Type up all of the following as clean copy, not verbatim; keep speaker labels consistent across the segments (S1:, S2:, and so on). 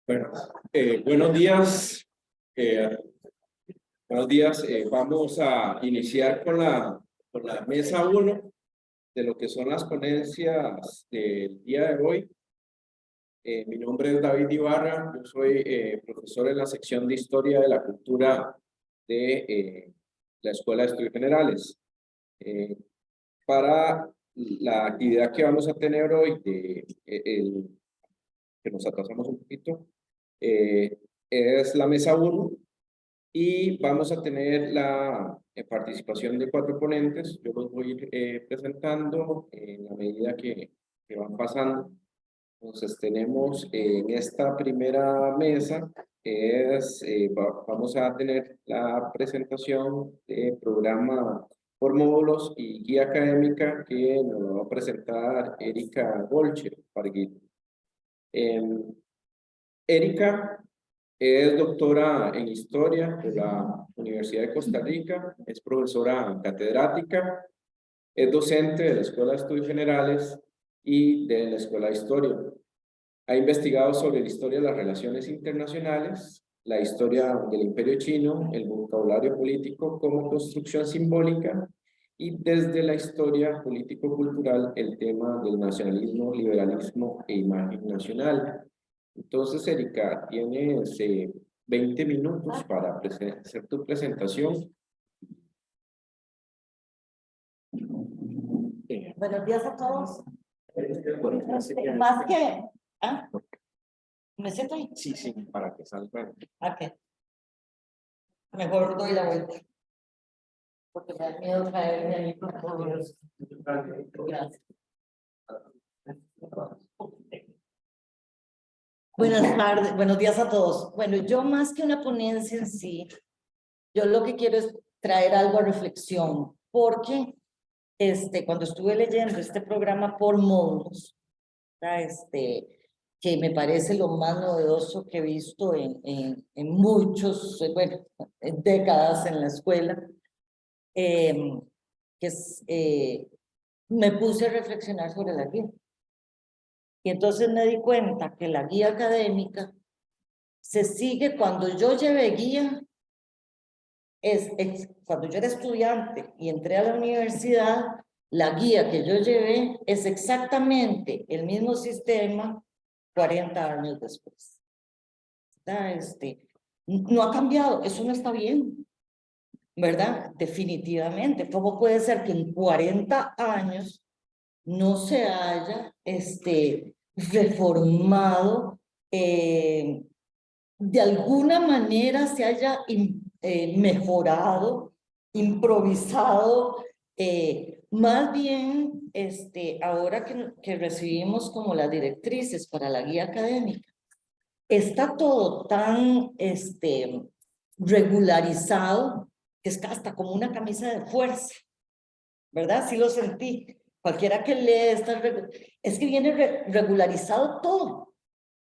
S1: Bueno, buenos días. Buenos días. Vamos a iniciar con la mesa 1 de lo que son las ponencias del día de hoy. Mi nombre es David Ibarra, yo soy profesor en la sección de Historia de la Cultura de la Escuela de Estudios Generales. Para la actividad que vamos a tener hoy, que nos atrasamos un poquito, es la mesa 1 y vamos a tener la participación de 4 ponentes. Yo los voy a ir presentando en la medida que van pasando. Entonces tenemos en esta primera mesa, vamos a tener la presentación de programa por módulos y guía académica que nos va a presentar Erika Golche Parguil. Erika es doctora en Historia de la Universidad de Costa Rica, es profesora catedrática, es docente de la Escuela de Estudios Generales y de la Escuela de Historia. Ha investigado sobre la historia de las relaciones internacionales, la historia del Imperio Chino, el vocabulario político como construcción simbólica y desde la historia político-cultural el tema del nacionalismo, liberalismo e imagen nacional. Entonces, Erika, tienes 20 minutos para hacer tu presentación.
S2: Buenos días a todos. Más que... ¿Ah? ¿Me siento ahí?
S1: Sí, sí, para que salga.
S2: Ok. Mejor doy la vuelta. Porque me da miedo caerme ahí con todos. Gracias. Buenas tardes, buenos días a todos. Bueno, yo más que una ponencia en sí, yo lo que quiero es traer algo a reflexión, porque cuando estuve leyendo este programa por módulos, que me parece lo más novedoso que he visto en muchos, bueno, en décadas en la escuela, me puse a reflexionar sobre la guía. Y entonces me di cuenta que la guía académica se sigue cuando yo llevé guía, cuando yo era estudiante y entré a la universidad, la guía que yo llevé es exactamente el mismo sistema 40 años después. No ha cambiado, eso no está bien, ¿verdad? Definitivamente. ¿Cómo puede ser que en 40 años no se haya reformado, de alguna manera se haya mejorado, improvisado? Más bien, ahora que recibimos como las directrices para la guía académica, está todo tan regularizado que es hasta como una camisa de fuerza, ¿verdad? Sí lo sentí. Cualquiera que lee es que viene regularizado todo,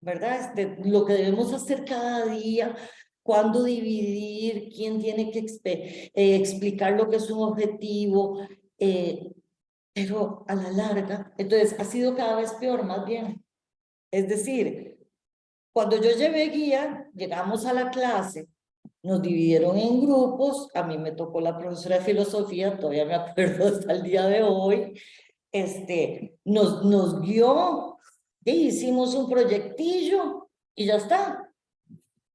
S2: ¿verdad? Lo que debemos hacer cada día, cuándo dividir, quién tiene que explicar lo que es un objetivo, pero a la larga, entonces ha sido cada vez peor, más bien. Es decir, cuando yo llevé guía, llegamos a la clase, nos dividieron en grupos, a mí me tocó la profesora de filosofía, todavía me acuerdo hasta el día de hoy, nos guió, y hicimos un proyectillo y ya está.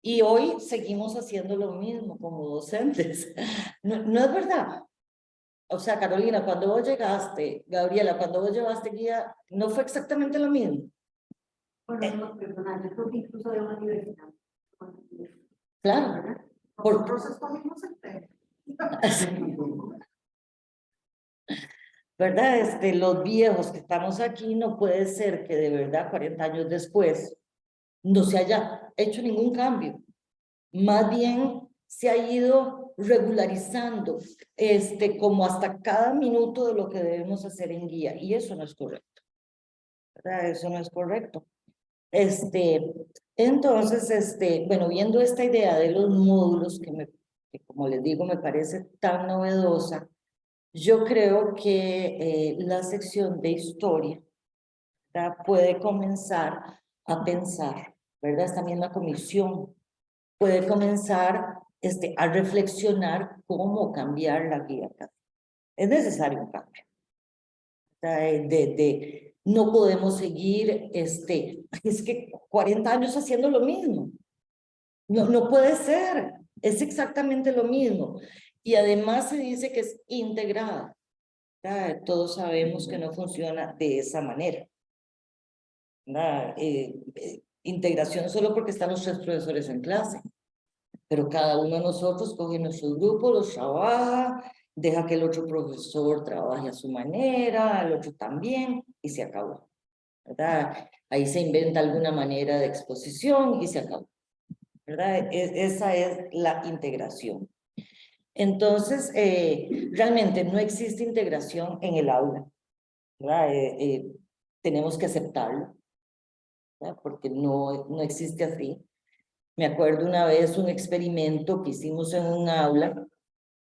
S2: Y hoy seguimos haciendo lo mismo como docentes. No es verdad. O sea, Carolina, cuando vos llegaste, Gabriela, cuando vos llevaste guía, ¿no fue exactamente lo mismo?
S3: Bueno, perdona, yo creo que incluso de una universidad.
S2: Claro.
S3: Nosotros escogimos el tema.
S2: ¿Verdad? Los viejos que estamos aquí, no puede ser que de verdad 40 años después no se haya hecho ningún cambio. Más bien se ha ido regularizando como hasta cada minuto de lo que debemos hacer en guía, y eso no es correcto, ¿verdad? Eso no es correcto. Entonces, bueno, viendo esta idea de los módulos que como les digo, me parece tan novedosa, yo creo que la sección de historia, ¿verdad?, puede comenzar a pensar, ¿verdad? Esta misma comisión puede comenzar a reflexionar cómo cambiar la guía académica. Es necesario un cambio. No podemos seguir, es que 40 años haciendo lo mismo. No puede ser, es exactamente lo mismo. Y además se dice que es integrada. Todos sabemos que no funciona de esa manera. Integración solo porque están los 3 profesores en clase. Pero cada uno de nosotros coge nuestro grupo, los trabaja, deja que el otro profesor trabaje a su manera, el otro también, y se acabó, ¿verdad? Ahí se inventa alguna manera de exposición y se acabó, ¿verdad? Esa es la integración. Entonces, realmente no existe integración en el aula, ¿verdad? Tenemos que aceptarlo, ¿verdad? Porque no existe así. Me acuerdo una vez un experimento que hicimos en un aula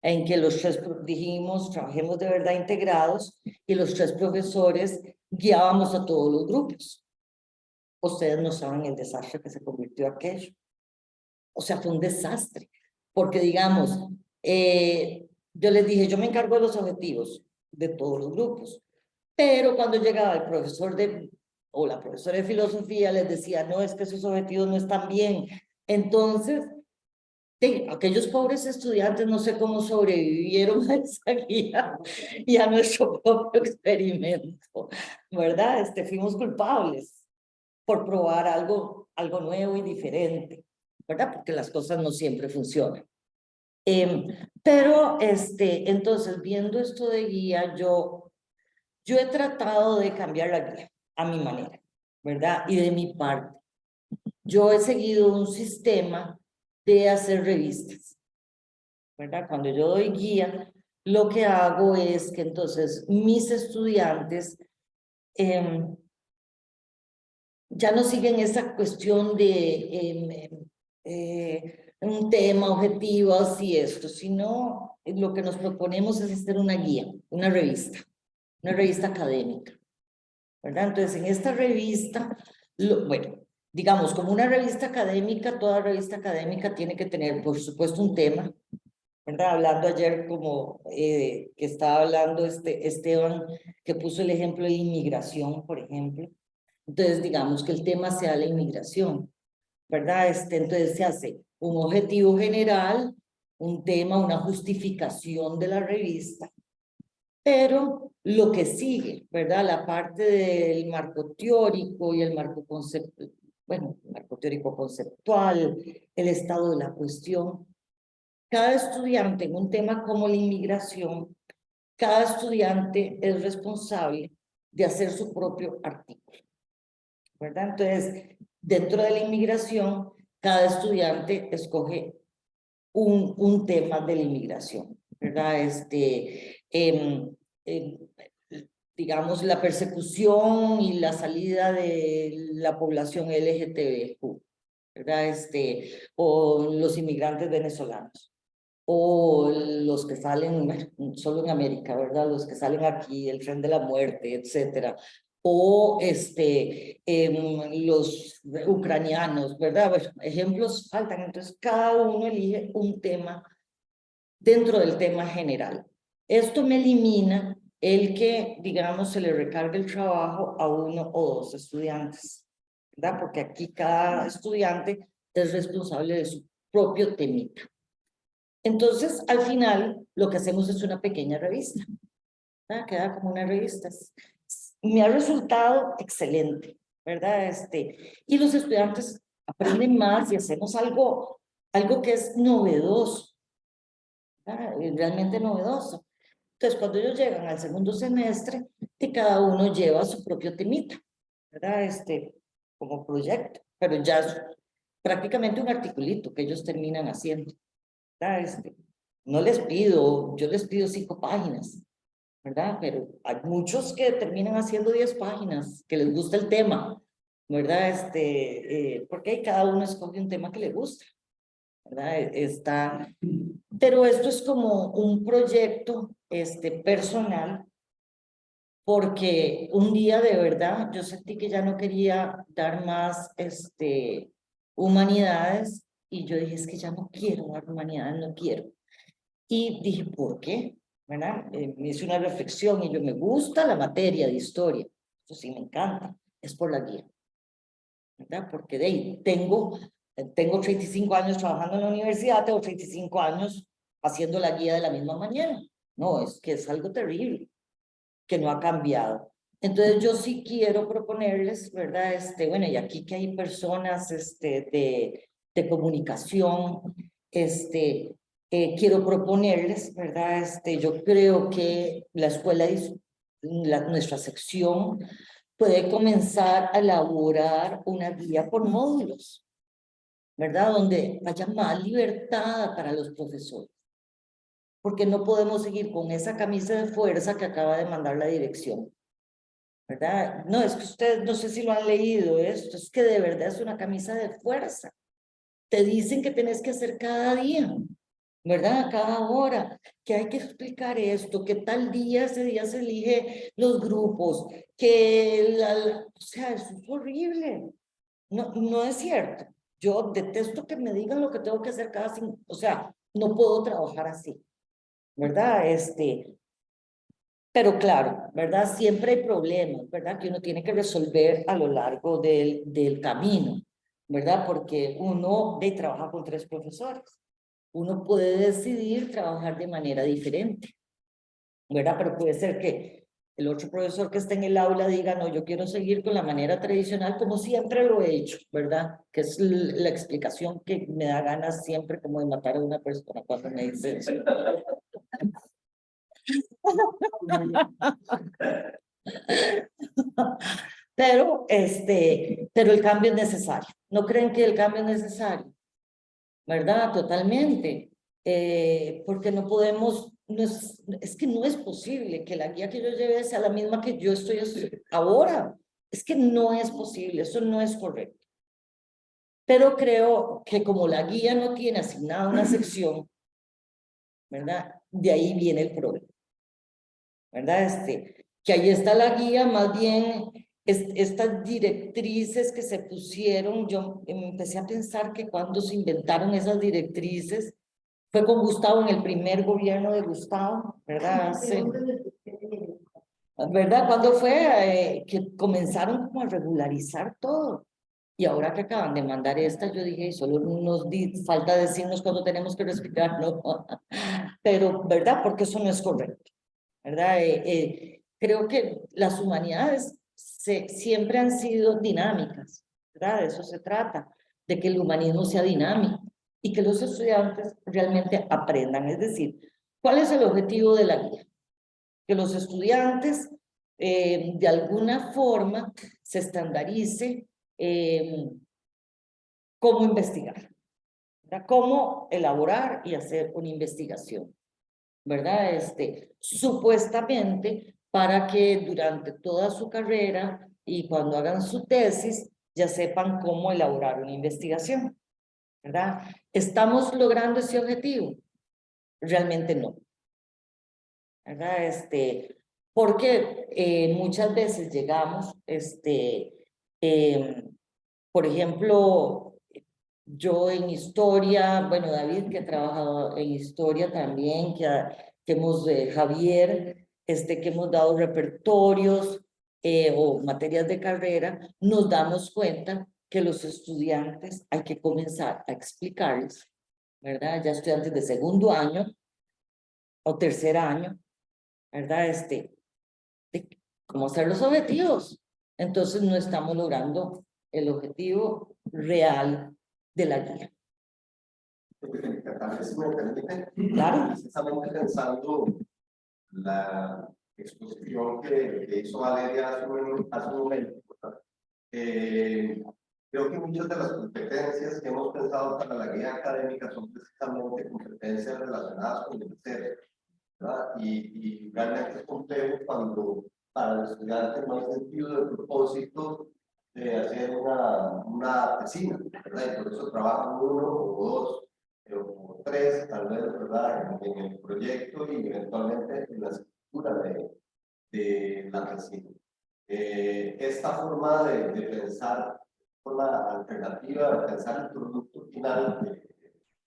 S2: en que los 3 dijimos, trabajemos de verdad integrados, y los 3 profesores guiábamos a todos los grupos. Ustedes no saben el desastre que se convirtió aquello. O sea, fue un desastre, porque digamos, yo les dije, yo me encargo de los objetivos de todos los grupos, pero cuando llegaba el profesor o la profesora de filosofía les decía, no, es que esos objetivos no están bien. Entonces, aquellos pobres estudiantes no sé cómo sobrevivieron a esa guía y a nuestro propio experimento, ¿verdad? Fuimos culpables por probar algo nuevo y diferente, ¿verdad? Porque las cosas no siempre funcionan. Pero, entonces, viendo esto de guía, yo he tratado de cambiar la guía a mi manera, ¿verdad? Y de mi parte. Yo he seguido un sistema de hacer revistas, ¿verdad? Cuando yo doy guía, lo que hago es que entonces mis estudiantes ya no siguen esa cuestión de un tema, objetivos y esto, sino lo que nos proponemos es hacer una guía, una revista académica, ¿verdad? Entonces, en esta revista, bueno, digamos, como una revista académica, toda revista académica tiene que tener, por supuesto, un tema, ¿verdad? Hablando ayer como que estaba hablando Esteban, que puso el ejemplo de inmigración, por ejemplo. Entonces, digamos que el tema sea la inmigración, ¿verdad? Entonces se hace un objetivo general, un tema, una justificación de la revista, pero lo que sigue, ¿verdad? La parte del marco teórico y el marco conceptual, bueno, el marco teórico conceptual, el estado de la cuestión. Cada estudiante en un tema como la inmigración, cada estudiante es responsable de hacer su propio artículo, ¿verdad? Entonces, dentro de la inmigración, cada estudiante escoge un tema de la inmigración, ¿verdad? Digamos, la persecución y la salida de la población LGTBQ, ¿verdad? O los inmigrantes venezolanos, o los que salen, bueno, solo en América, ¿verdad? Los que salen aquí, el tren de la muerte, etcétera. O los ucranianos, ¿verdad? Bueno, ejemplos faltan, entonces cada uno elige un tema dentro del tema general. Esto me elimina el que, digamos, se le recargue el trabajo a 1 o 2 estudiantes, ¿verdad? Porque aquí cada estudiante es responsable de su propio temita. Entonces, al final, lo que hacemos es una pequeña revista, ¿verdad? Queda como una revista. Me ha resultado excelente, ¿verdad? Y los estudiantes aprenden más y hacemos algo que es novedoso, ¿verdad? Realmente novedoso. Entonces, cuando ellos llegan al segundo semestre, cada uno lleva su propio temita, ¿verdad? Como proyecto, pero ya es prácticamente un articulito que ellos terminan haciendo, ¿verdad? No les pido, yo les pido 5 páginas, ¿verdad? Pero hay muchos que terminan haciendo 10 páginas, que les gusta el tema, ¿verdad? Porque cada uno escoge un tema que le gusta. ¿verdad? Pero esto es como un proyecto personal, porque un día de verdad yo sentí que ya no quería dar más humanidades, y yo dije, es que ya no quiero dar humanidades, no quiero. Y dije, ¿por qué? ¿Verdad? Me hice una reflexión y yo, me gusta la materia de historia, eso sí me encanta, es por la guía, ¿verdad? Porque de ahí tengo 35 años trabajando en la universidad, tengo 35 años haciendo la guía de la misma manera. No, es que es algo terrible, que no ha cambiado. Entonces yo sí quiero proponerles, ¿verdad? Bueno, y aquí que hay personas de comunicación, quiero proponerles, ¿verdad? Yo creo que la escuela, nuestra sección, puede comenzar a elaborar una guía por módulos, ¿verdad? Donde haya más libertad para los profesores. Porque no podemos seguir con esa camisa de fuerza que acaba de mandar la dirección, ¿verdad? No, es que ustedes, no sé si lo han leído esto, es que de verdad es una camisa de fuerza. Te dicen que tenés que hacer cada día, ¿verdad? Cada hora, que hay que explicar esto, que tal día, ese día se elige los grupos, que o sea, eso es horrible. No, no es cierto. Yo detesto que me digan lo que tengo que hacer cada 5, o sea, no puedo trabajar así, ¿verdad? Pero claro, ¿verdad? Siempre hay problemas, ¿verdad? Que uno tiene que resolver a lo largo del camino, ¿verdad? Porque uno trabaja con 3 profesores. Uno puede decidir trabajar de manera diferente, ¿verdad? Pero puede ser que el otro profesor que esté en el aula diga, no, yo quiero seguir con la manera tradicional como siempre lo he hecho, ¿verdad? Que es la explicación que me da ganas siempre como de matar a una persona cuando me dice eso. Pero, pero el cambio es necesario. ¿No creen que el cambio es necesario? ¿Verdad? Totalmente. Porque no podemos, es que no es posible que la guía que yo lleve sea la misma que yo estoy ahora. Es que no es posible, eso no es correcto. Pero creo que como la guía no tiene asignada una sección, ¿verdad? De ahí viene el problema, ¿verdad? Que ahí está la guía, más bien estas directrices que se pusieron, yo empecé a pensar que cuando se inventaron esas directrices, fue con Gustavo en el primer gobierno de Gustavo, ¿verdad? ¿Verdad? ¿Cuándo fue que comenzaron como a regularizar todo? Y ahora que acaban de mandar esta, yo dije, solo nos falta decirnos cuándo tenemos que respirar, ¿no? Pero, ¿verdad? Porque eso no es correcto, ¿verdad? Creo que las humanidades siempre han sido dinámicas, ¿verdad? De eso se trata, de que el humanismo sea dinámico y que los estudiantes realmente aprendan. Es decir, ¿cuál es el objetivo de la guía? Que los estudiantes de alguna forma se estandarice cómo investigar, ¿verdad? Cómo elaborar y hacer una investigación, ¿verdad? Supuestamente para que durante toda su carrera y cuando hagan su tesis ya sepan cómo elaborar una investigación, ¿verdad? ¿Estamos logrando ese objetivo? Realmente no, ¿verdad? Porque muchas veces llegamos, por ejemplo, yo en historia, bueno, David que ha trabajado en historia también, que hemos, Javier, que hemos dado repertorios o materias de carrera, nos damos cuenta que los estudiantes hay que comenzar a explicarles, ¿verdad? Ya estudiantes de segundo año o tercer año, ¿verdad? De cómo hacer los objetivos. Entonces no estamos logrando el objetivo real de la guía.
S4: Tal vez si me permite,
S2: Claro.
S4: precisamente pensando la exposición que hizo Valeria hace un momento, creo que muchas de las competencias que hemos pensado para la guía académica son precisamente competencias relacionadas con el ser, ¿verdad? Y realmente es complejo cuando para el estudiante no hay sentido de propósito de hacer una tesina, ¿verdad? Y por eso trabajan uno o dos o 3 tal vez, ¿verdad? En el proyecto y eventualmente en la escritura de la resina. Esta forma de pensar, forma alternativa de pensar el producto final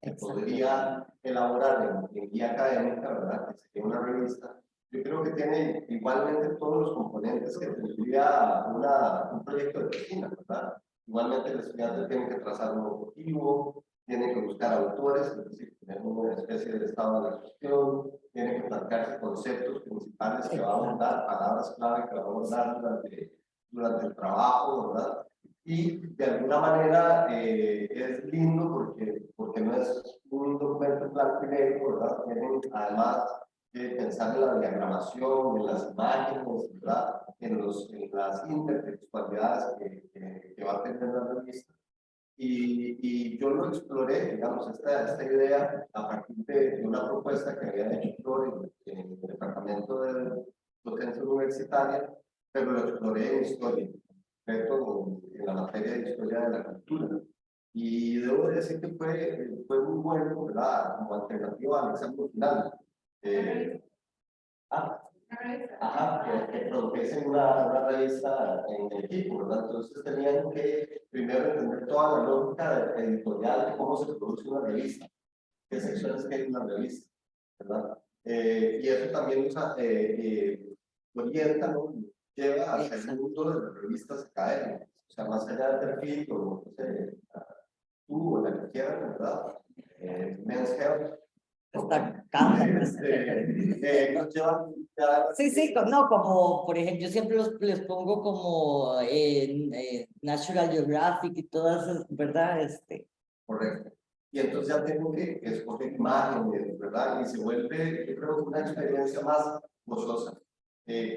S4: que podría elaborar en guía académica, ¿verdad? Que sería una revista. Yo creo que tiene igualmente todos los componentes que tendría un proyecto de resina, ¿verdad? Igualmente el estudiante tiene que trazar un objetivo, tiene que buscar autores, es decir, tener una especie de estado de la cuestión, tiene que plantearse conceptos principales que va a abordar, palabras clave que va a abordar durante el trabajo, ¿verdad? Y de alguna manera es lindo porque no es un documento en blanco y negro, ¿verdad? Tienen además que pensar en la diagramación, en las imágenes, ¿verdad? En las intertextualidades que va a tener la revista. Y yo lo exploré, digamos, esta idea a partir de una propuesta que había hecho Flor en el departamento de docencia universitaria, pero lo exploré en historia, en la materia de historia de la cultura. Y debo decir que fue muy bueno, ¿verdad? Como alternativa al examen final. Ajá, que produjesen una revista en equipo, ¿verdad? Entonces tenían que primero entender toda la lógica editorial de cómo se produce una revista, qué secciones tiene una revista, ¿verdad? Y eso también nos orienta, ¿no? Lleva hacia el mundo de las revistas académicas, o sea, más allá del perfil, o no sé, tú o la que quieras, ¿verdad? Men's Health.
S2: Esta cámara.
S4: Nos llevan ya.
S2: Sí, sí, no, como por ejemplo, yo siempre les pongo como National Geographic y todas esas, ¿verdad?
S4: Correcto. Y entonces ya tengo que escoger imágenes, ¿verdad? Y se vuelve, yo creo, una experiencia más gozosa.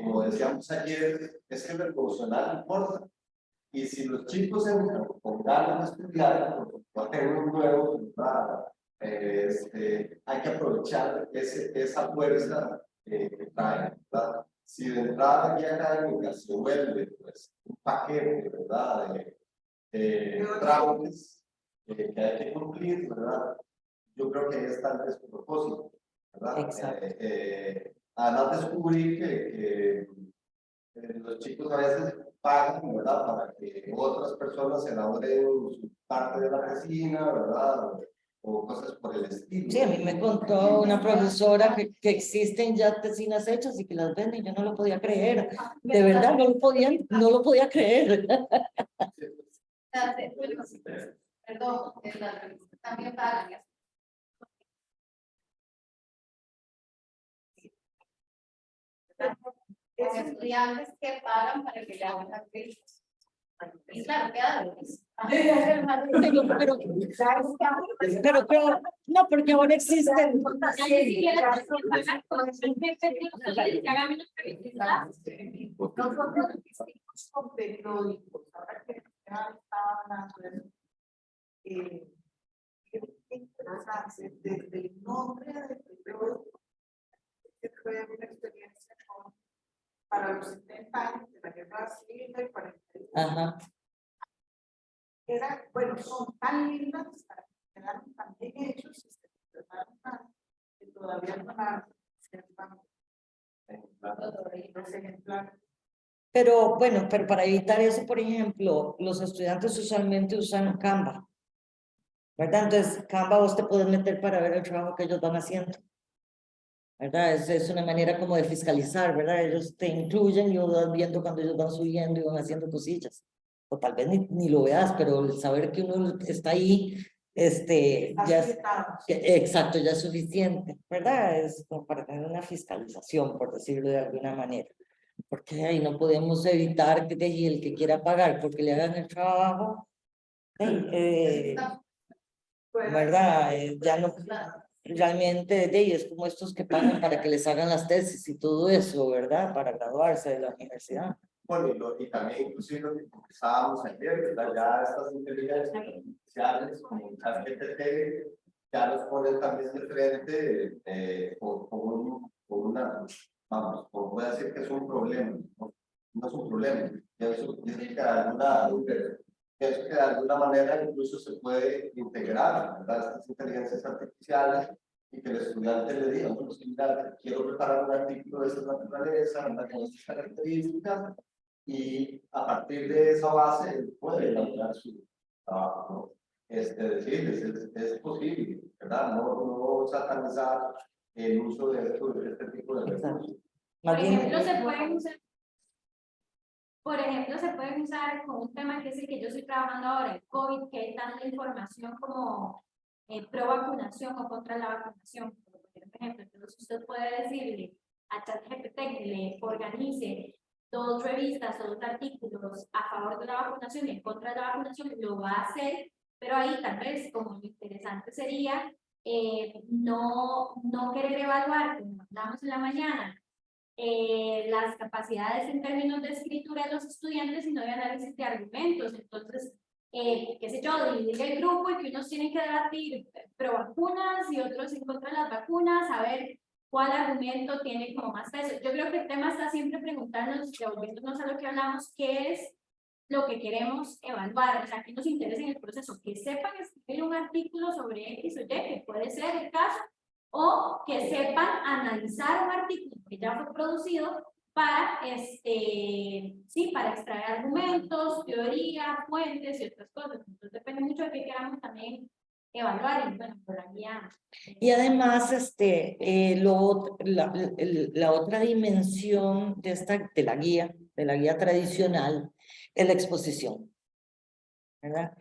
S4: Como decíamos ayer, es que el emocional importa. Y si los chicos entran con ganas de estudiar, va a tener un nuevo, ¿verdad? Hay que aprovechar esa fuerza que trae, ¿verdad? Si de entrada la guía académica se vuelve pues, un paquete, ¿verdad? De trámites que hay que cumplir, ¿verdad? Yo creo que ahí está el despropósito, ¿verdad?
S2: Exacto.
S4: Además descubrí que los chicos a veces pagan, ¿verdad? Para que otras personas elaboren su parte de la resina, ¿verdad? O cosas por el estilo.
S2: Sí, a mí me contó una profesora que existen ya tesinas hechas y que las venden, yo no lo podía creer. De verdad, no lo podía creer.
S3: Perdón, en la revista también pagan. Los estudiantes que pagan para que le hagan las revistas. Y claro, queda
S2: Pero, no, porque ahora existen.
S5: Nosotros hicimos con periódicos, ahora que estaba hablando de eso. Es interesante, desde el nombre del periódico, que fue una experiencia para los 70 años de la guerra civil del 41.
S2: Ajá.
S5: Bueno, son tan lindas, quedaron tan bien hechos y se trataron tan, que todavía no han los ejemplares.
S2: Pero bueno, pero para evitar eso, por ejemplo, los estudiantes usualmente usan Canva, ¿verdad? Entonces, Canva vos te puedes meter para ver el trabajo que ellos van haciendo, ¿verdad? Es una manera como de fiscalizar, ¿verdad? Ellos te incluyen y vos vas viendo cuando ellos van subiendo y van haciendo cosillas. O tal vez ni lo veas, pero el saber que uno está ahí, ya es, exacto, ya es suficiente, ¿verdad? Es como para tener una fiscalización, por decirlo de alguna manera. Porque ahí no podemos evitar que el que quiera pagar porque le hagan el trabajo, ¿verdad? Ya no, realmente es como estos que pagan para que les hagan las tesis y todo eso, ¿verdad? Para graduarse de la universidad.
S4: Bueno, y también inclusive lo que conversábamos ayer, ¿verdad? Ya estas inteligencias artificiales como ChatGPT ya los ponen también de frente con una, vamos, voy a decir que es un problema, no es un problema, ya eso implica pienso que de alguna manera incluso se puede integrar, ¿verdad?, estas inteligencias artificiales y que el estudiante le diga, bueno, sí, mira, quiero preparar un artículo de esta naturaleza, ¿verdad?, con estas características, y a partir de esa base él puede elaborar su trabajo, ¿no? Decirles, es posible, ¿verdad? No satanizar el uso de este tipo de recursos.
S2: Más
S3: Por
S2: bien,
S3: ejemplo, se pueden usar. Por ejemplo, se pueden usar con un tema que es el que yo estoy trabajando ahora, el COVID, que hay tanta información como pro vacunación o contra la vacunación. Por ejemplo, entonces usted puede decirle a ChatGPT que le organice 2 revistas o 2 artículos a favor de la vacunación y en contra de la vacunación, lo va a hacer, pero ahí tal vez como lo interesante sería no querer evaluar, como hablamos en la mañana, las capacidades en términos de escritura de los estudiantes y no de análisis de argumentos. Entonces, qué sé yo, dividir el grupo y que unos tienen que debatir pro vacunas y otros en contra de las vacunas, a ver cuál argumento tiene como más peso. Yo creo que el tema está siempre preguntarnos, devolviéndonos a lo que hablamos, qué es lo que queremos evaluar, o sea, que nos interese en el proceso, que sepan escribir un artículo sobre X o Y, que puede ser el caso, o que sepan analizar un artículo que ya fue producido para, sí, para extraer argumentos, teoría, fuentes y otras cosas. Entonces depende mucho de qué queramos también evaluar y bueno, por la guía.
S2: y además, la otra dimensión de la guía tradicional, es la exposición, ¿verdad?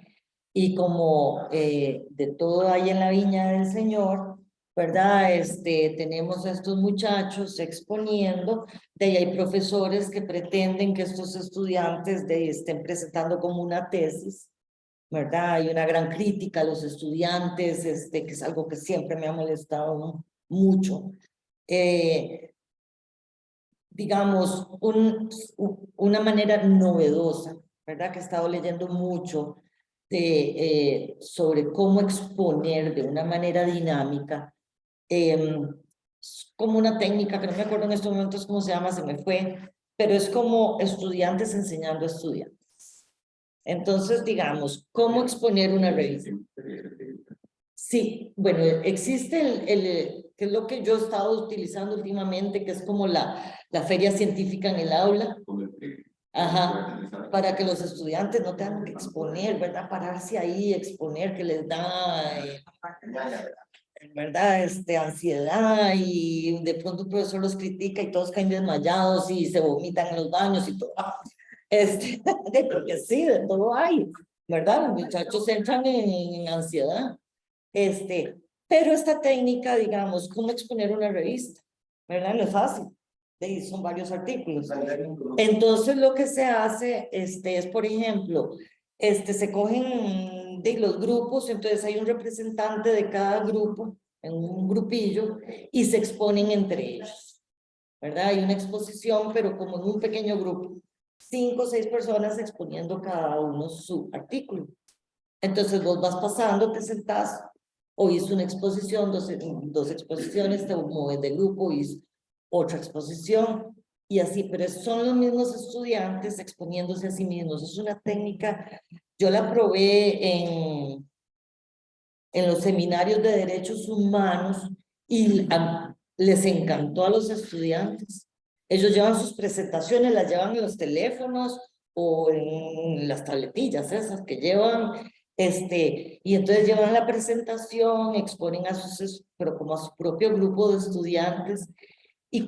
S2: Y como de todo hay en la viña del Señor, ¿verdad? Tenemos a estos muchachos exponiendo, de ahí hay profesores que pretenden que estos estudiantes estén presentando como una tesis, ¿verdad? Hay una gran crítica a los estudiantes, que es algo que siempre me ha molestado mucho. Digamos, una manera novedosa, ¿verdad? Que he estado leyendo mucho sobre cómo exponer de una manera dinámica, como una técnica que no me acuerdo en estos momentos cómo se llama, se me fue, pero es como estudiantes enseñando a estudiantes. Entonces, digamos, ¿cómo exponer una revista? Sí, bueno, existe que es lo que yo he estado utilizando últimamente, que es como la feria científica en el aula. Ajá, para que los estudiantes no tengan que exponer, ¿verdad? Pararse ahí, exponer, que les da, ¿verdad? Ansiedad y de pronto un profesor los critica y todos caen desmayados y se vomitan en los baños y todo. Porque sí, de todo hay, ¿verdad? Los muchachos entran en ansiedad. Pero esta técnica, digamos, ¿cómo exponer una revista? ¿Verdad? No es fácil. Son varios artículos. Entonces, lo que se hace, es, por ejemplo, se cogen de los grupos, entonces hay un representante de cada grupo, en un grupillo, y se exponen entre ellos, ¿verdad? Hay una exposición, pero como en un pequeño grupo, 5 o 6 personas exponiendo cada uno su artículo. Entonces, vos vas pasando, te sentás, oís una exposición, dos exposiciones, te mueves de grupo, oís otra exposición, y así, pero son los mismos estudiantes exponiéndose a sí mismos. Es una técnica, yo la probé en los seminarios de derechos humanos y les encantó a los estudiantes. Ellos llevan sus presentaciones, las llevan en los teléfonos o en las tabletillas esas que llevan, y entonces llevan la presentación, exponen pero como a su propio grupo de estudiantes, y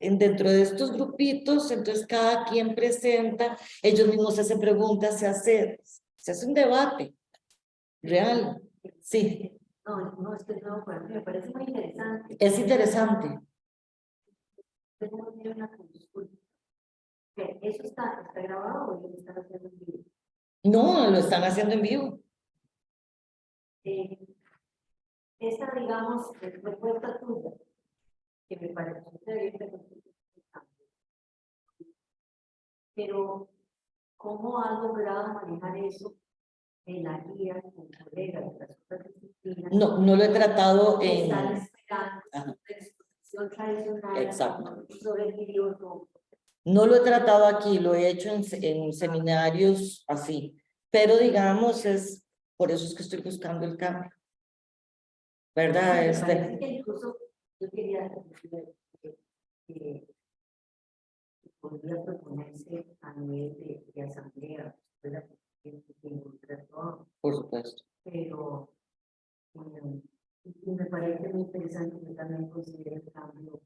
S2: dentro de estos grupitos, entonces cada quien presenta, ellos mismos se hacen preguntas, se hace un debate real, sí.
S6: No, es que no, me parece muy interesante.
S2: Es interesante.
S6: Tengo una consulta. ¿Eso está grabado o lo están haciendo en vivo?
S2: No, lo están haciendo en vivo.
S6: Esta, digamos, respuesta tuya, que me parece pero ¿cómo has logrado manejar eso en la guía con colegas de las otras disciplinas?
S2: No, no lo he tratado en...
S6: Están esperando
S2: Ajá.
S6: la exposición tradicional.
S2: Exacto.
S6: Sobre el video.
S2: No lo he tratado aquí, lo he hecho en seminarios así, pero digamos por eso es que estoy buscando el cambio. ¿Verdad?
S6: Me parece que incluso yo quería decir que podría proponerse a nivel de asamblea, ¿verdad? Que involucra todo,
S2: Por supuesto.
S6: pero y me parece muy interesante que también considere el cambio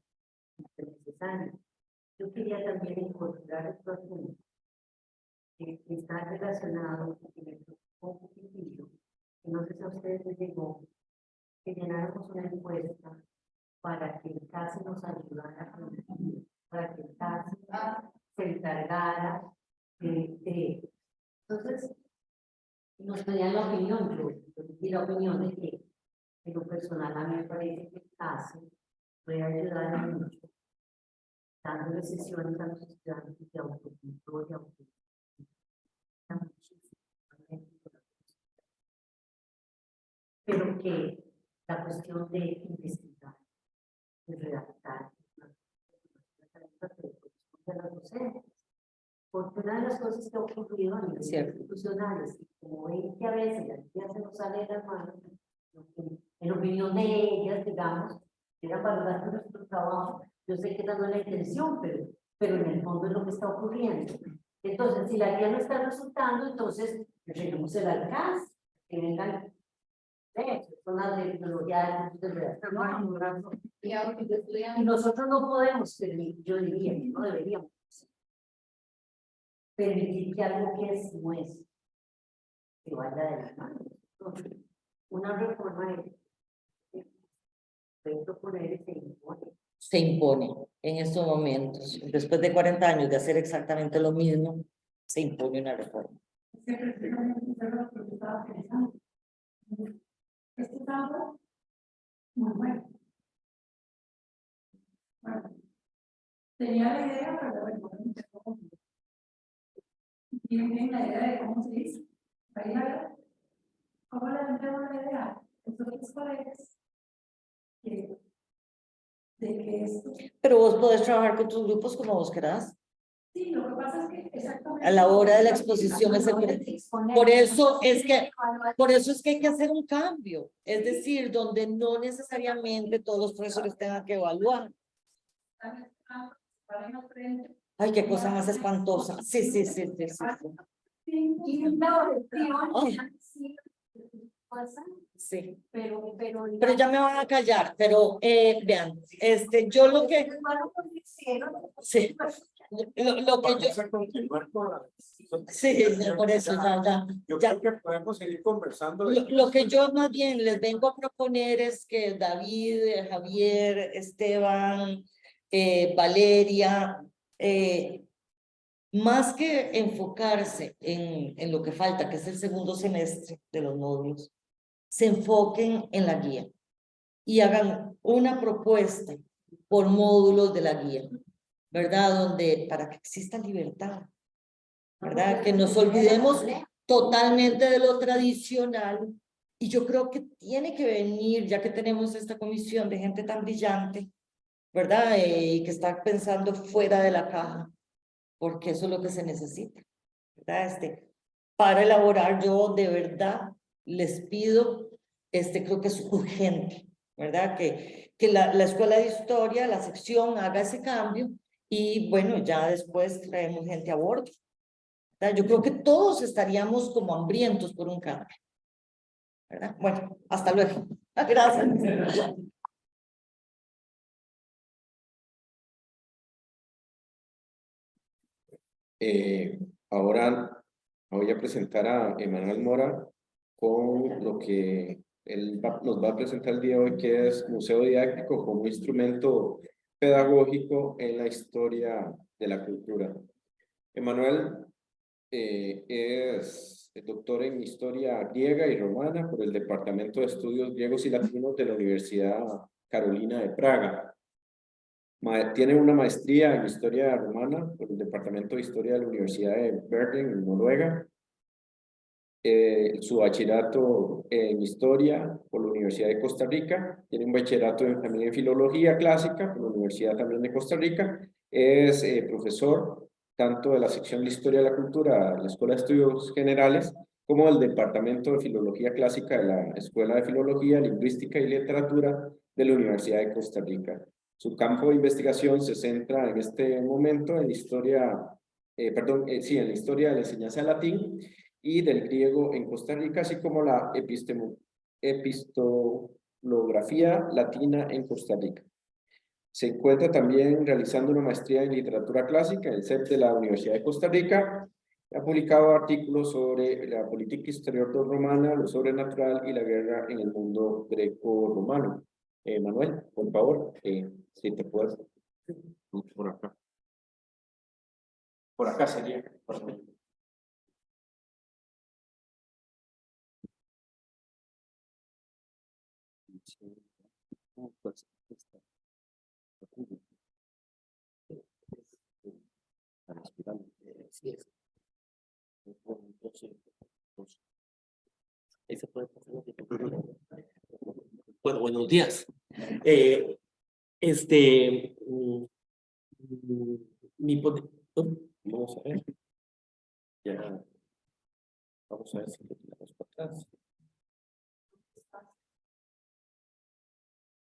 S6: necesario. Yo quería también incorporar otro asunto que está relacionado con el poquitito, que no sé si a ustedes les llegó, que llenáramos una encuesta para que el CASE nos ayudara, para que el CASE se encargara de. Entonces, nos pedían la opinión, yo di la opinión de que en lo personal a mí me parece que el CASE puede ayudar mucho, dándole sesiones a los estudiantes de autocontrol y autocontrol. Pero que la cuestión de investigar, de redactar, de los docentes, porque una de las cosas que ha ocurrido a nivel institucional es que como ven que a veces las ideas se nos salen de las manos, en opinión de ellas, digamos, era valorar nuestro trabajo. Yo sé que esa no es la intención, pero en el fondo es lo que está ocurriendo. Entonces, si la guía no está resultando, entonces reduce el alcance, que vengan personas de tecnología de redacción. Y nosotros no podemos permitir, yo diría que no deberíamos permitir que algo que es nuestro que vaya de la mano. Entonces, una reforma puede proponer
S2: Se impone en estos momentos. Después de 40 años de hacer exactamente lo mismo, se impone una reforma.
S7: Este trabajo, muy bueno. Bueno, tenía la idea, pero bueno, bien la idea de cómo se dice. Ahí a ver, ¿cómo le vendemos la idea? Entonces, colegas, de que esto.
S2: Pero vos podés trabajar con tus grupos como vos querás.
S7: Sí, lo que pasa es que exactamente.
S2: A la hora de la exposición es por eso es que hay que hacer un cambio. Es decir, donde no necesariamente todos los profesores tengan que evaluar. Ay, qué cosa más espantosa. Sí. Sí. Pero ya me van a callar, pero vean, yo lo que sí, lo que yo sí, por eso
S1: Creo que podemos seguir conversando.
S2: Lo que yo más bien les vengo a proponer es que David, Javier, Esteban, Valeria, más que enfocarse en lo que falta, que es el segundo semestre de los módulos, se enfoquen en la guía y hagan una propuesta por módulos de la guía, ¿verdad? Donde para que exista libertad, ¿verdad? Que nos olvidemos totalmente de lo tradicional. Y yo creo que tiene que venir, ya que tenemos esta comisión de gente tan brillante, ¿verdad? Y que está pensando fuera de la caja, porque eso es lo que se necesita, ¿verdad? Para elaborar, yo de verdad les pido, creo que es urgente, ¿verdad? Que la Escuela de Historia, la sección, haga ese cambio y bueno, ya después traemos gente a bordo. ¿Verdad? Yo creo que todos estaríamos como hambrientos por un cambio, ¿verdad? Bueno, hasta luego. Gracias.
S1: Ahora voy a presentar a Emanuel Mora con lo que él nos va a presentar el día de hoy, que es Museo Didáctico como instrumento pedagógico en la historia de la cultura. Emanuel es doctor en Historia Griega y Romana por el Departamento de Estudios Griegos y Latinos de la Universidad Carolina de Praga. Tiene una maestría en Historia Romana por el Departamento de Historia de la Universidad de Bergen, en Noruega. Su bachillerato en Historia por la Universidad de Costa Rica. Tiene un bachillerato también en Filología Clásica por la Universidad también de Costa Rica. Es profesor tanto de la sección de Historia de la Cultura de la Escuela de Estudios Generales como del Departamento de Filología Clásica de la Escuela de Filología, Lingüística y Literatura de la Universidad de Costa Rica. Su campo de investigación se centra en este momento en la historia, en la historia de la enseñanza del latín y del griego en Costa Rica, así como la epistolografía latina en Costa Rica. Se encuentra también realizando una maestría en literatura clásica en el CEP de la Universidad de Costa Rica. Ha publicado artículos sobre la política exterior romana, lo sobrenatural y la guerra en el mundo greco-romano. Manuel, por favor, si te puedes. Por acá. Por acá sería.
S8: Ahí se puede pasar. Bueno, buenos días. Vamos a ver. Ya. Vamos a ver si lo tenemos para atrás.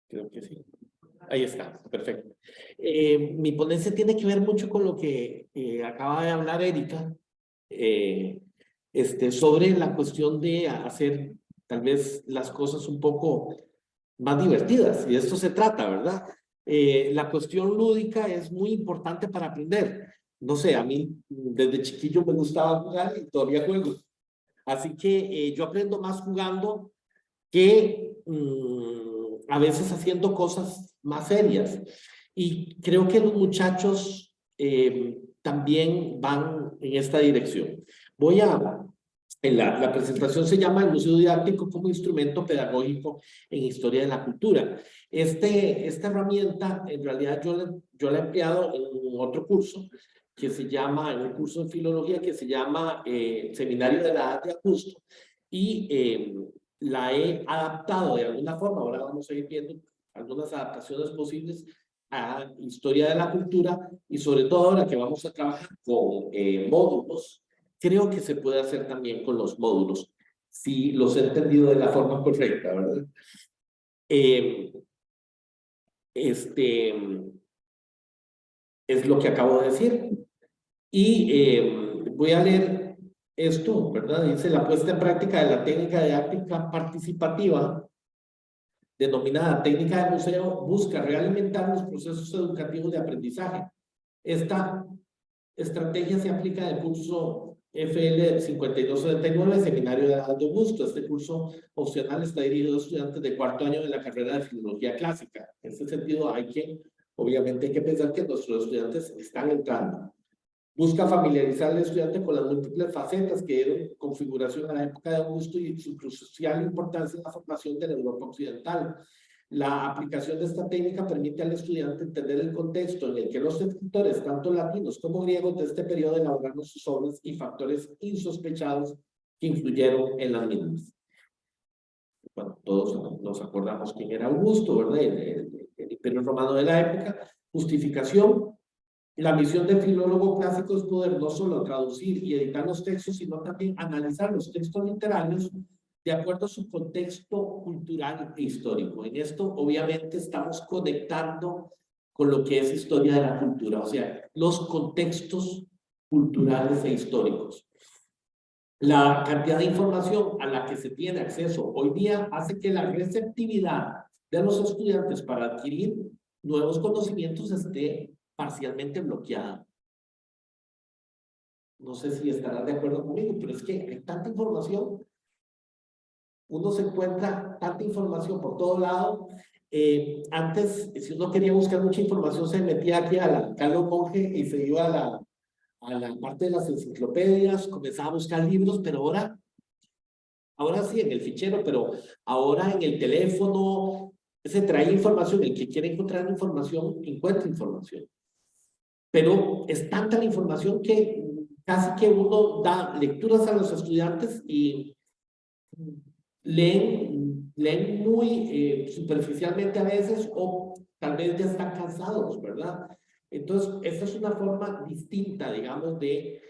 S8: Creo que sí. Ahí está, perfecto. Mi ponencia tiene que ver mucho con lo que acaba de hablar Erika, sobre la cuestión de hacer tal vez las cosas un poco más divertidas, y de esto se trata, ¿verdad? La cuestión lúdica es muy importante para aprender. No sé, a mí desde chiquillo me gustaba jugar y todavía juego. Así que yo aprendo más jugando que a veces haciendo cosas más serias. Y creo que los muchachos también van en esta dirección. La presentación se llama El Museo Didáctico como instrumento pedagógico en historia de la cultura. Esta herramienta, en realidad, yo la he empleado en otro curso, que se llama, en un curso de filología que se llama Seminario de la Edad de Augusto, y la he adaptado de alguna forma. Ahora vamos a ir viendo algunas adaptaciones posibles a historia de la cultura, y sobre todo ahora que vamos a trabajar con módulos, creo que se puede hacer también con los módulos, si los he entendido de la forma correcta, ¿verdad? Es lo que acabo de decir. Y voy a leer esto, ¿verdad? Dice: la puesta en práctica de la técnica didáctica participativa, denominada técnica de museo, busca realimentar los procesos educativos de aprendizaje. Esta estrategia se aplica en el curso FL 5279, Seminario de Edad de Augusto. Este curso opcional está dirigido a estudiantes de cuarto año de la carrera de Filología Clásica. En este sentido, obviamente hay que pensar que nuestros estudiantes están entrando. Busca familiarizar al estudiante con las múltiples facetas que dieron configuración a la época de Augusto y su crucial importancia en la formación de la Europa occidental. La aplicación de esta técnica permite al estudiante entender el contexto en el que los escritores, tanto latinos como griegos, de este periodo elaboraron sus obras y factores insospechados que influyeron en las mismas. Bueno, todos nos acordamos quién era Augusto, ¿verdad? El Imperio Romano de la época. Justificación. La misión del filólogo clásico es poder no solo traducir y editar los textos, sino también analizar los textos literarios de acuerdo a su contexto cultural e histórico. En esto, obviamente, estamos conectando con lo que es historia de la cultura, o sea, los contextos culturales e históricos. La cantidad de información a la que se tiene acceso hoy día hace que la receptividad de los estudiantes para adquirir nuevos conocimientos esté parcialmente bloqueada. No sé si estarán de acuerdo conmigo, pero es que hay tanta información. Uno se encuentra tanta información por todo lado. Antes, si uno quería buscar mucha información, se metía aquí a la Carlos Monge y se iba a la parte de las enciclopedias, comenzaba a buscar libros, pero ahora sí, en el fichero, pero ahora en el teléfono se trae información. El que quiere encontrar información, encuentra información. Pero es tanta la información que casi que uno da lecturas a los estudiantes y leen muy superficialmente a veces, o tal vez ya están cansados, ¿verdad? Entonces, esta es una forma distinta, digamos, de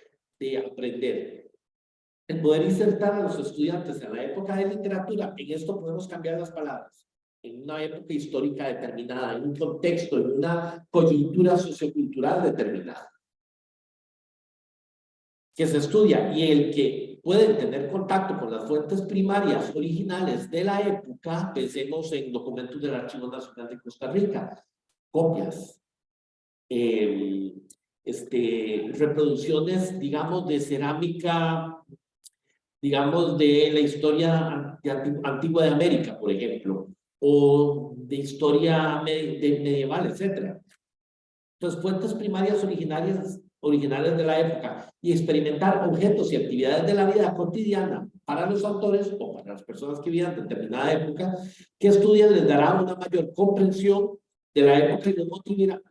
S8: aprender. El poder insertar a los estudiantes en la época de literatura, en esto podemos cambiar las palabras, en una época histórica determinada, en un contexto, en una coyuntura sociocultural determinada, que se estudia, y el que pueden tener contacto con las fuentes primarias originales de la época, pensemos en documentos del Archivo Nacional de Costa Rica, copias, reproducciones, digamos, de cerámica, digamos, de la historia antigua de América, por ejemplo, o de historia medieval, etc. Entonces, fuentes primarias originales de la época y experimentar objetos y actividades de la vida cotidiana para los autores o para las personas que vivían en determinada época que estudian les dará una mayor comprensión de la época y los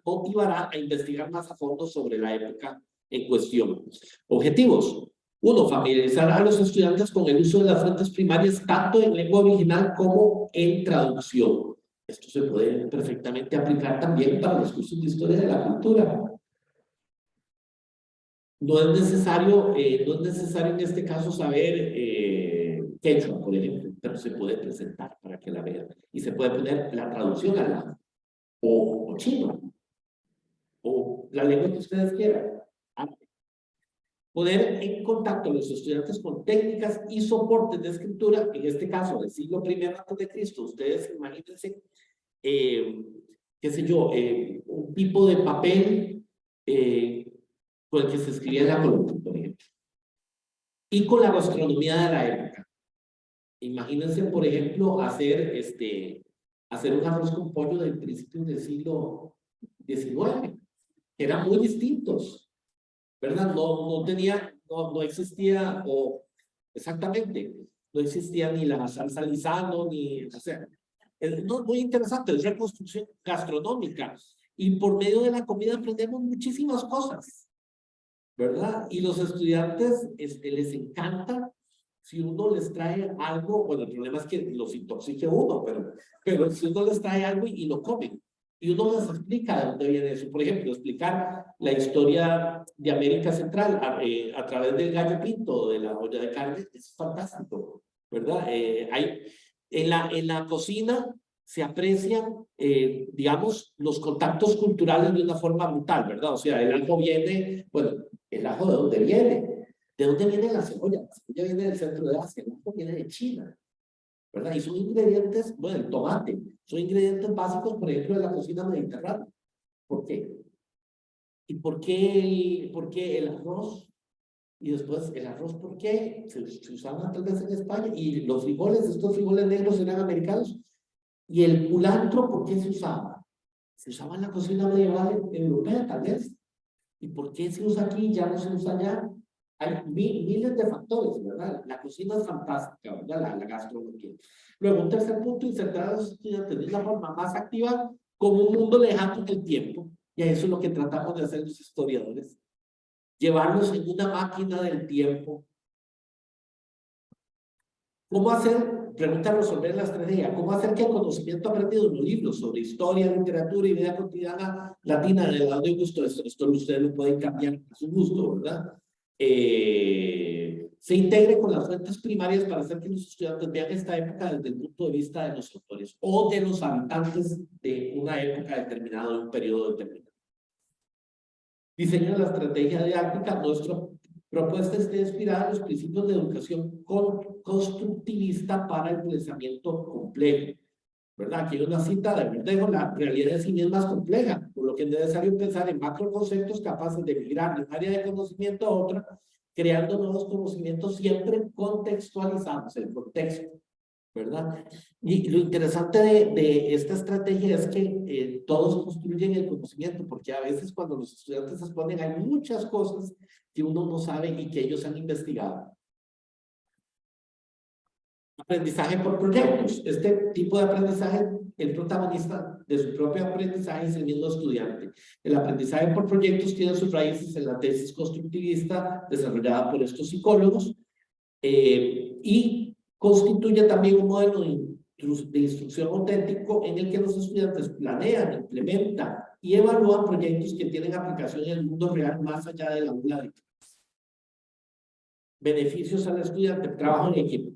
S8: motivará a investigar más a fondo sobre la época en cuestión. Objetivos. 1. Familiarizar a los estudiantes con el uso de las fuentes primarias tanto en lengua original como en traducción. Esto se puede perfectamente aplicar también para los cursos de historia de la cultura. No es necesario en este caso saber quechua, por ejemplo, pero se puede presentar para que la vean. Y se puede poner la traducción al lado. O chino. O la lengua que ustedes quieran. Poder en contacto a los estudiantes con técnicas y soportes de escritura, en este caso del siglo I a.C. Ustedes imagínense, qué sé yo, un tipo de papel con el que se escribía en la columna, por ejemplo. Y con la gastronomía de la época. Imagínense, por ejemplo, hacer un arroz con pollo del principio del siglo XIX, que eran muy distintos. ¿Verdad? No existía, exactamente, no existía ni la salsa Lizano, ni, o sea, es muy interesante, es reconstrucción gastronómica, y por medio de la comida aprendemos muchísimas cosas, ¿verdad? Y los estudiantes les encanta si uno les trae algo, bueno, el problema es que los intoxique uno, pero si uno les trae algo y lo comen. Y uno les explica de dónde viene eso. Por ejemplo, explicar la historia de América Central a través del gallo pinto, de la olla de carne, es fantástico, ¿verdad? En la cocina se aprecian, digamos, los contactos culturales de una forma brutal, ¿verdad? O sea, el ajo viene, bueno, ¿el ajo de dónde viene? ¿De dónde viene la cebolla? La cebolla viene del centro de Asia, el ajo viene de China, ¿verdad? Y son ingredientes, bueno, el tomate, son ingredientes básicos, por ejemplo, de la cocina mediterránea. ¿Por qué? ¿Y por qué el arroz? Y después, ¿el arroz por qué? Se usaba tal vez en España. Y los frijoles, estos frijoles negros eran americanos. ¿Y el culantro por qué se usaba? Se usaba en la cocina medieval europea, tal vez. ¿Y por qué se usa aquí y ya no se usa allá? Hay miles de factores, ¿verdad? La cocina es fantástica, ¿verdad? La gastronomía. Luego, un tercer punto, insertar a los estudiantes de una forma más activa como un mundo lejano en el tiempo. Y eso es lo que tratamos de hacer los historiadores. Llevarlos en una máquina del tiempo. ¿Cómo hacer? Pregunta resolver la estrategia. ¿Cómo hacer que el conocimiento aprendido en los libros sobre historia, literatura y vida cotidiana latina de edad de gusto, esto ustedes lo pueden cambiar a su gusto, ¿verdad? Se integre con las fuentes primarias para hacer que los estudiantes vean esta época desde el punto de vista de los autores o de los habitantes de una época determinada, de un periodo determinado. Diseño de la estrategia didáctica. Nuestra propuesta está inspirada en los principios de educación constructivista para el pensamiento complejo, ¿verdad? Aquí hay una cita de Verdejo: la realidad en sí misma es compleja, por lo que es necesario pensar en macroconceptos capaces de migrar de un área de conocimiento a otra, creando nuevos conocimientos siempre contextualizados, el contexto, ¿verdad? Y lo interesante de esta estrategia es que todos construyen el conocimiento, porque a veces cuando los estudiantes se exponen hay muchas cosas que uno no sabe y que ellos han investigado. Aprendizaje por proyectos. Este tipo de aprendizaje, el protagonista de su propio aprendizaje es el mismo estudiante. El aprendizaje por proyectos tiene sus raíces en la tesis constructivista desarrollada por estos psicólogos y constituye también un modelo de instrucción auténtico en el que los estudiantes planean, implementan y evalúan proyectos que tienen aplicación en el mundo real más allá de la aula de clase. Beneficios al estudiante, trabajo en equipo.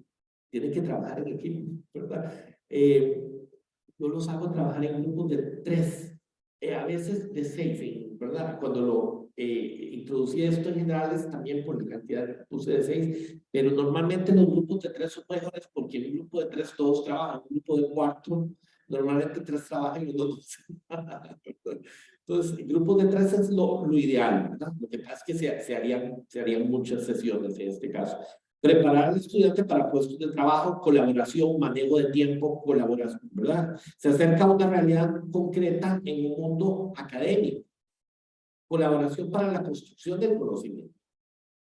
S8: Tiene que trabajar en equipo, ¿verdad? Yo los hago trabajar en grupos de 3, a veces de 6, ¿verdad? Cuando lo introducí esto en generales, también por la cantidad puse de 6, pero normalmente los grupos de 3 son mejores porque en un grupo de 3 todos trabajan, en un grupo de 4, normalmente 3 trabajan y 1 no. Entonces, en grupos de 3 es lo ideal, ¿verdad? Lo que pasa es que se harían muchas sesiones en este caso. Preparar al estudiante para puestos de trabajo, colaboración, manejo de tiempo, colaboración, ¿verdad? Se acerca a una realidad concreta en un mundo académico. Colaboración para la construcción del conocimiento.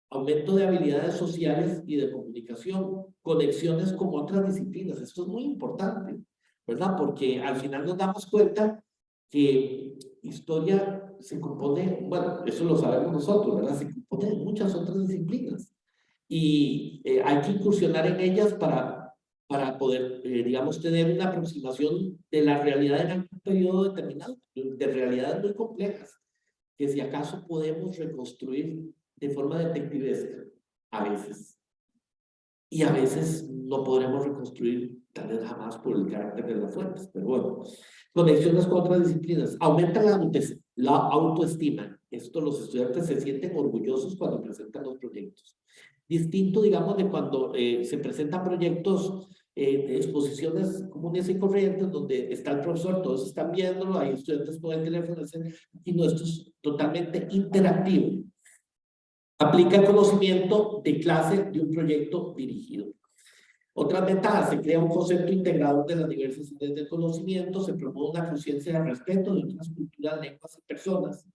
S8: Aumento de habilidades sociales y de comunicación. Conexiones con otras disciplinas. Esto es muy importante, ¿verdad? Porque al final nos damos cuenta que historia se compone, bueno, eso lo sabemos nosotros, ¿verdad? Se compone de muchas otras disciplinas. Y hay que incursionar en ellas para poder, digamos, tener una aproximación de la realidad en algún periodo determinado, de realidades muy complejas, que si acaso podemos reconstruir de forma detectivesca, a veces. Y a veces no podremos reconstruir, tal vez jamás, por el carácter de las fuentes, pero bueno. Conexiones con otras disciplinas. Aumenta la autoestima. Esto, los estudiantes se sienten orgullosos cuando presentan los proyectos. Distinto, digamos, de cuando se presentan proyectos de exposiciones comunes y corrientes, donde está el profesor, todos están viéndolo, hay estudiantes con el teléfono, y no, esto es totalmente interactivo. Aplica el conocimiento de clase de un proyecto dirigido. Otras ventajas: se crea un concepto integrador de las diversas áreas del conocimiento, se promueve una conciencia de respeto de otras culturas, lenguas y personas,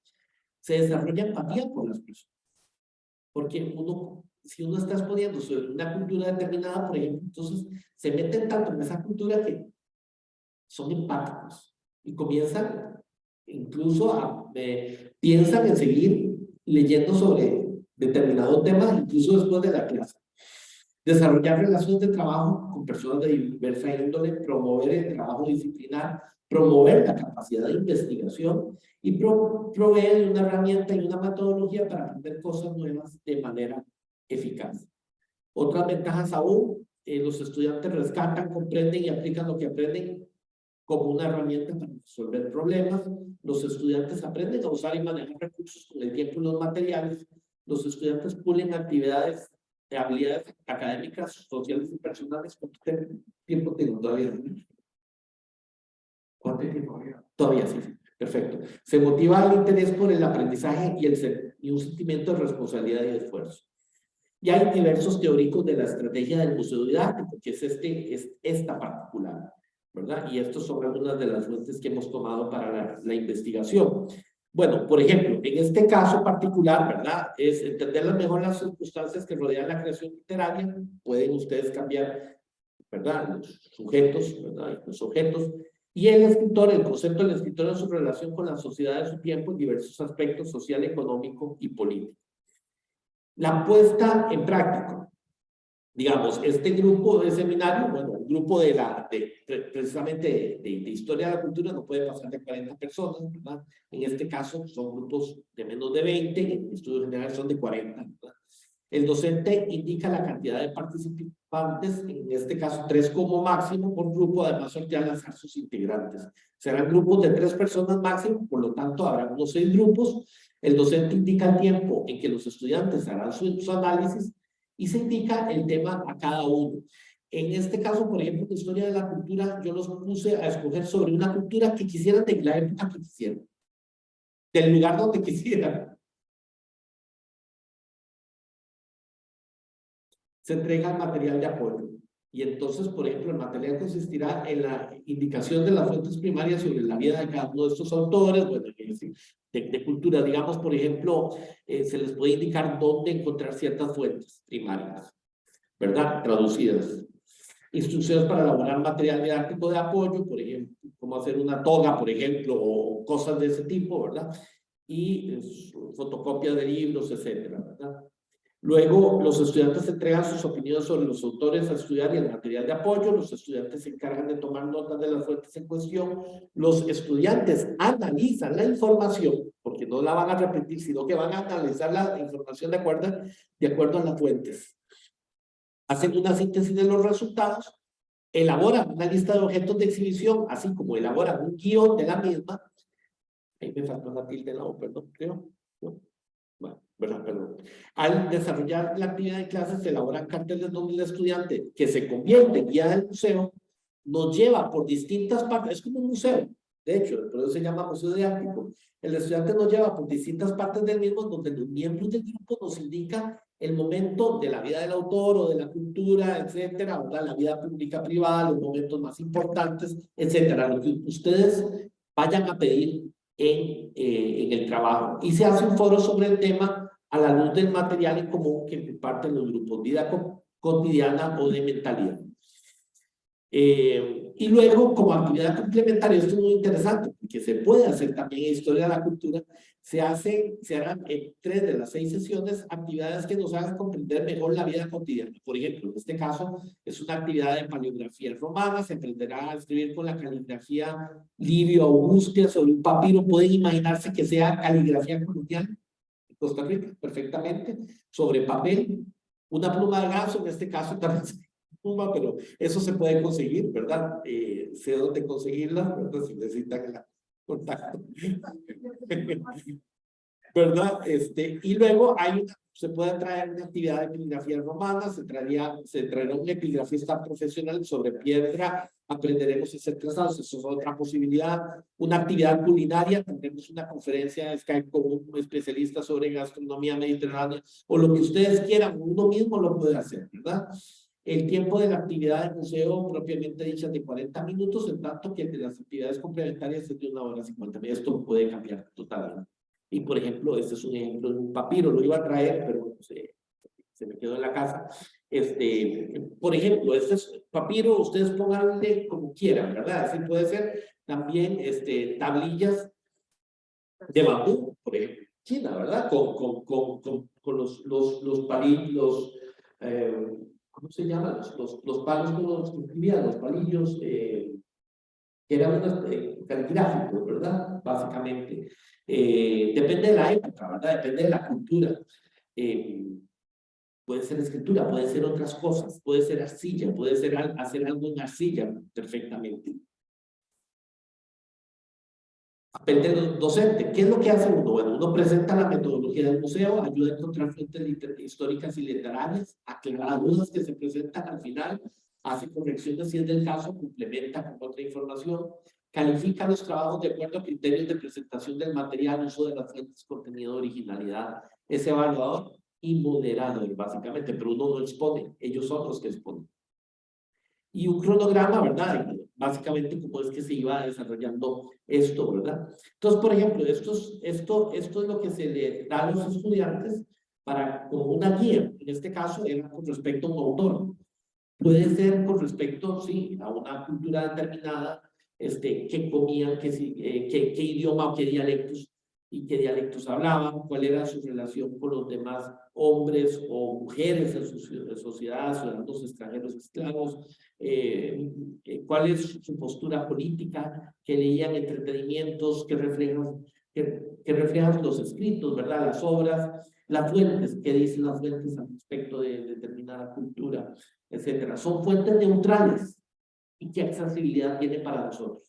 S8: se desarrolla empatía por las personas. Porque si uno está exponiendo sobre una cultura determinada, por ejemplo, entonces se meten tanto en esa cultura que son empáticos y comienzan incluso piensan en seguir leyendo sobre determinados temas, incluso después de la clase. Desarrollar relaciones de trabajo con personas de diversa índole, promover el trabajo disciplinar, promover la capacidad de investigación y proveer una herramienta y una metodología para aprender cosas nuevas de manera eficaz. Otras ventajas aún: los estudiantes rescatan, comprenden y aplican lo que aprenden como una herramienta para resolver problemas. Los estudiantes aprenden a usar y manejar recursos con el tiempo y los materiales. Los estudiantes pulen habilidades académicas, sociales y personales. ¿Cuánto tiempo tengo todavía? ¿Cuánto tiempo? Todavía sí. Perfecto. Se motiva el interés por el aprendizaje y un sentimiento de responsabilidad y de esfuerzo. Y hay diversos teóricos de la estrategia del museo didáctico, que es esta particular, ¿verdad? Y estos son algunas de las fuentes que hemos tomado para la investigación. Bueno, por ejemplo, en este caso particular, ¿verdad? Es entender mejor las circunstancias que rodean la creación literaria. Pueden ustedes cambiar, ¿verdad? Los sujetos, ¿verdad? Los objetos. Y el escritor, el concepto del escritor en su relación con la sociedad de su tiempo en diversos aspectos: social, económico y político. La puesta en práctica. Digamos, este grupo de seminario, bueno, el grupo precisamente de historia de la cultura no puede pasar de 40 personas, ¿verdad? En este caso son grupos de menos de 20, en estudios generales son de 40, ¿verdad? El docente indica la cantidad de participantes, en este caso 3 como máximo por grupo, además sortea al azar sus integrantes. Serán grupos de 3 personas máximo, por lo tanto habrá unos 6 grupos. El docente indica el tiempo en que los estudiantes harán su análisis y se indica el tema a cada uno. En este caso, por ejemplo, de historia de la cultura, yo los puse a escoger sobre una cultura que quisieran, de la época que quisieran, del lugar donde quisieran. Se entrega el material de apoyo. Y entonces, por ejemplo, el material consistirá en la indicación de las fuentes primarias sobre la vida de cada uno de estos autores, bueno, de cultura. Digamos, por ejemplo, se les puede indicar dónde encontrar ciertas fuentes primarias, ¿verdad? Traducidas. Instrucciones para elaborar material didáctico de apoyo, por ejemplo, cómo hacer una toga, por ejemplo, o cosas de ese tipo, ¿verdad? Y fotocopia de libros, etcétera, ¿verdad? Luego, los estudiantes entregan sus opiniones sobre los autores a estudiar y el material de apoyo. Los estudiantes se encargan de tomar notas de las fuentes en cuestión. Los estudiantes analizan la información, porque no la van a repetir, sino que van a analizar la información de acuerdo a las fuentes. Hacen una síntesis de los resultados, elaboran una lista de objetos de exhibición, así como elaboran un guión de la misma. Ahí me faltó una tilde, no, perdón, creo. ¿No? Bueno, perdón. Al desarrollar la actividad de clases, se elaboran carteles donde el estudiante, que se convierte en guía del museo, nos lleva por distintas partes, es como un museo, de hecho, por eso se llama museo didáctico. El estudiante nos lleva por distintas partes del mismo, donde los miembros del grupo nos indican el momento de la vida del autor o de la cultura, etcétera, ¿verdad? La vida pública privada, los momentos más importantes, etcétera, lo que ustedes vayan a pedir en el trabajo. Y se hace un foro sobre el tema a la luz del material en común que comparten los grupos, vida cotidiana o de mentalidad. Y luego, como actividad complementaria, esto es muy interesante, porque se puede hacer también en Historia de la Cultura, se harán en 3 de las 6 sesiones actividades que nos hagan comprender mejor la vida cotidiana. Por ejemplo, en este caso, es una actividad de paleografía romana, se aprenderá a escribir con la caligrafía Livio Augustia sobre un papiro. Pueden imaginarse que sea caligrafía colonial en Costa Rica, perfectamente, sobre papel, una pluma de ganso, en este caso también pero eso se puede conseguir, ¿verdad? Sé dónde conseguirla, ¿verdad? Si necesitan el contacto. ¿Verdad? Y luego se puede traer una actividad de epigrafía romana, se traerá un epigrafista profesional sobre piedra, aprenderemos a hacer trazados, eso es otra posibilidad. Una actividad culinaria, tendremos una conferencia de Skype con un especialista sobre gastronomía mediterránea, o lo que ustedes quieran, uno mismo lo puede hacer, ¿verdad? El tiempo de la actividad del museo propiamente dicha es de 40 minutos, en tanto que el de las actividades complementarias es de 1 hora 50 minutos. Esto puede cambiar totalmente. Y por ejemplo, este es un ejemplo de un papiro, lo iba a traer, pero se me quedó en la casa. Por ejemplo, este es papiro, ustedes pónganle como quieran, ¿verdad? Así puede ser también tablillas de bambú, por ejemplo, China, ¿verdad? Con los palillos, ¿cómo se llaman? Los palos con los que escribían, los palillos, que eran caligráficos, ¿verdad? Básicamente. Depende de la época, ¿verdad? Depende de la cultura. Puede ser escritura, puede ser otras cosas, puede ser arcilla, puede ser hacer algo en arcilla perfectamente. Papel del docente. ¿Qué es lo que hace uno? Bueno, uno presenta la metodología del museo, ayuda a encontrar fuentes históricas y literarias, aclara dudas que se presentan al final, hace correcciones si es del caso, complementa con otra información, califica los trabajos de acuerdo a criterios de presentación del material, uso de las fuentes, contenido, originalidad, es evaluador y moderador, básicamente, pero uno no expone, ellos son los que exponen. Y un cronograma, ¿verdad? Básicamente cómo es que se iba desarrollando esto, ¿verdad? Entonces, por ejemplo, esto es lo que se le da a los estudiantes como una guía. En este caso era con respecto a un autor. Puede ser con respecto, sí, a una cultura determinada, qué comían, qué idioma o qué dialectos hablaban, cuál era su relación con los demás hombres o mujeres en su sociedad, ciudadanos extranjeros esclavos, cuál es su postura política, que leían entretenimientos que reflejan los escritos, ¿verdad? Las obras, las fuentes, que dicen las fuentes al respecto de determinada cultura, etcétera. Son fuentes neutrales. ¿Y qué accesibilidad tiene para nosotros?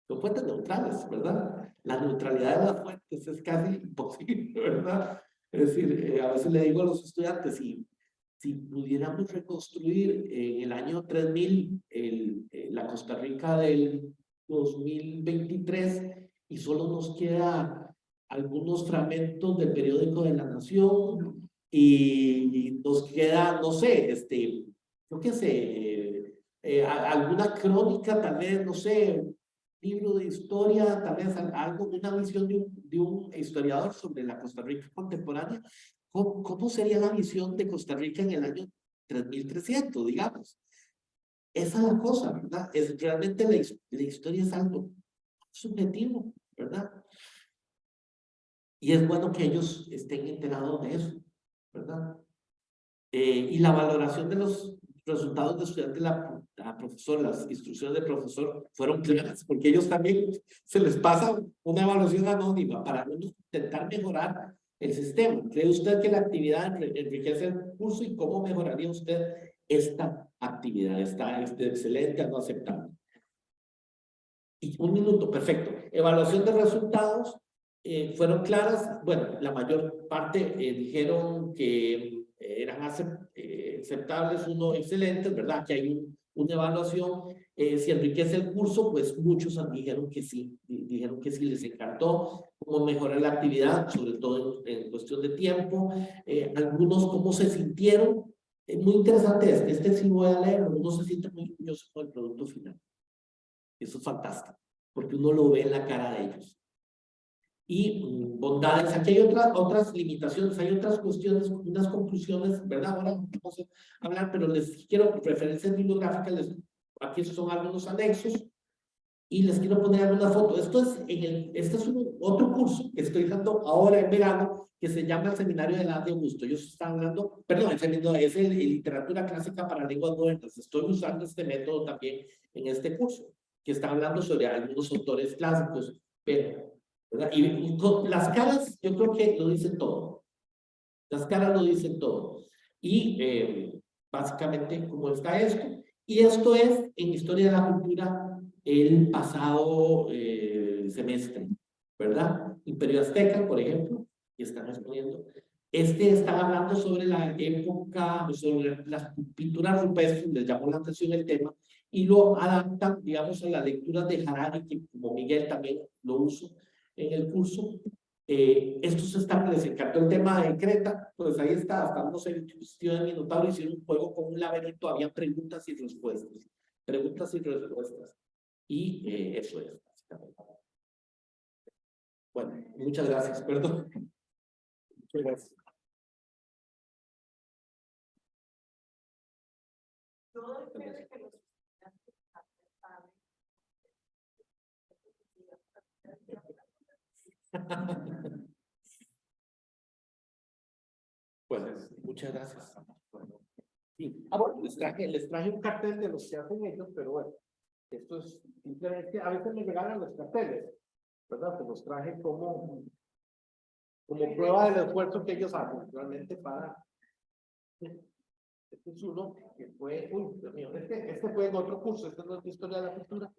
S8: Son fuentes neutrales, ¿verdad? La neutralidad de las fuentes es casi imposible, ¿verdad? Es decir, a veces le digo a los estudiantes, si pudiéramos reconstruir en el año 3000 la Costa Rica del 2023 y solo nos queda algunos fragmentos del periódico de La Nación y nos queda, no sé, yo qué sé, alguna crónica, tal vez, no sé, libro de historia, tal vez algo, una visión de un historiador sobre la Costa Rica contemporánea. ¿Cómo sería la visión de Costa Rica en el año 3300, digamos? Esa es la cosa, ¿verdad? Realmente la historia es algo subjetivo, ¿verdad? Y es bueno que ellos estén enterados de eso, ¿verdad? Y la valoración de los resultados de estudiantes, la profesor, las instrucciones del profesor fueron claras, porque ellos también se les pasa una evaluación anónima para intentar mejorar el sistema. ¿Cree usted que la actividad enriquece el curso y cómo mejoraría usted esta actividad? ¿Está excelente o no aceptable? Y un minuto, perfecto. Evaluación de resultados fueron claras. Bueno, la mayor parte dijeron que eran aceptables, uno excelentes, ¿verdad? Que hay una evaluación. Si enriquece el curso, pues muchos dijeron que sí les encantó cómo mejorar la actividad, sobre todo en cuestión de tiempo. Algunos cómo se sintieron. Muy interesante este sí voy a leer, uno se siente muy orgulloso con el producto final. Eso es fantástico, porque uno lo ve en la cara de ellos. Y bondades, aquí hay otras limitaciones, hay otras cuestiones, unas conclusiones, ¿verdad? Ahora no vamos a hablar, pero les quiero referencias bibliográficas, aquí son algunos anexos, y les quiero poner alguna foto. Este es otro curso que estoy dando ahora en verano, que se llama el Seminario de la de Augusto. Ellos están hablando, perdón, es el literatura clásica para lenguas modernas. Estoy usando este método también en este curso, que está hablando sobre algunos autores clásicos, pero, ¿verdad? Y con las caras, yo creo que lo dicen todo. Las caras lo dicen todo. Y básicamente, ¿cómo está esto? Y esto es en Historia de la Cultura el pasado semestre, ¿verdad? Imperio Azteca, por ejemplo, y están exponiendo. Está hablando sobre la época, sobre las pinturas rupestres, les llamó la atención el tema, y lo adaptan, digamos, a las lecturas de Harari, que como Miguel también lo uso en el curso. Esto se establece, encantó el tema de Creta, pues ahí está, hasta unos edificios de Minotauro hicieron un juego con un laberinto, había preguntas y respuestas. Y eso es, básicamente. Bueno, muchas gracias, perdón. Muchas gracias.
S5: Todo depende que los estudiantes
S8: Bueno, muchas gracias. Bueno, sí. Bueno, les traje un cartel de los que hacen ellos, pero bueno, esto es simplemente, a veces me regalan los carteles, ¿verdad? Pues los traje como prueba del esfuerzo que ellos hacen, realmente para... Este es uno que fue, uy, Dios mío, este fue en otro curso, este no es de Historia de la Cultura,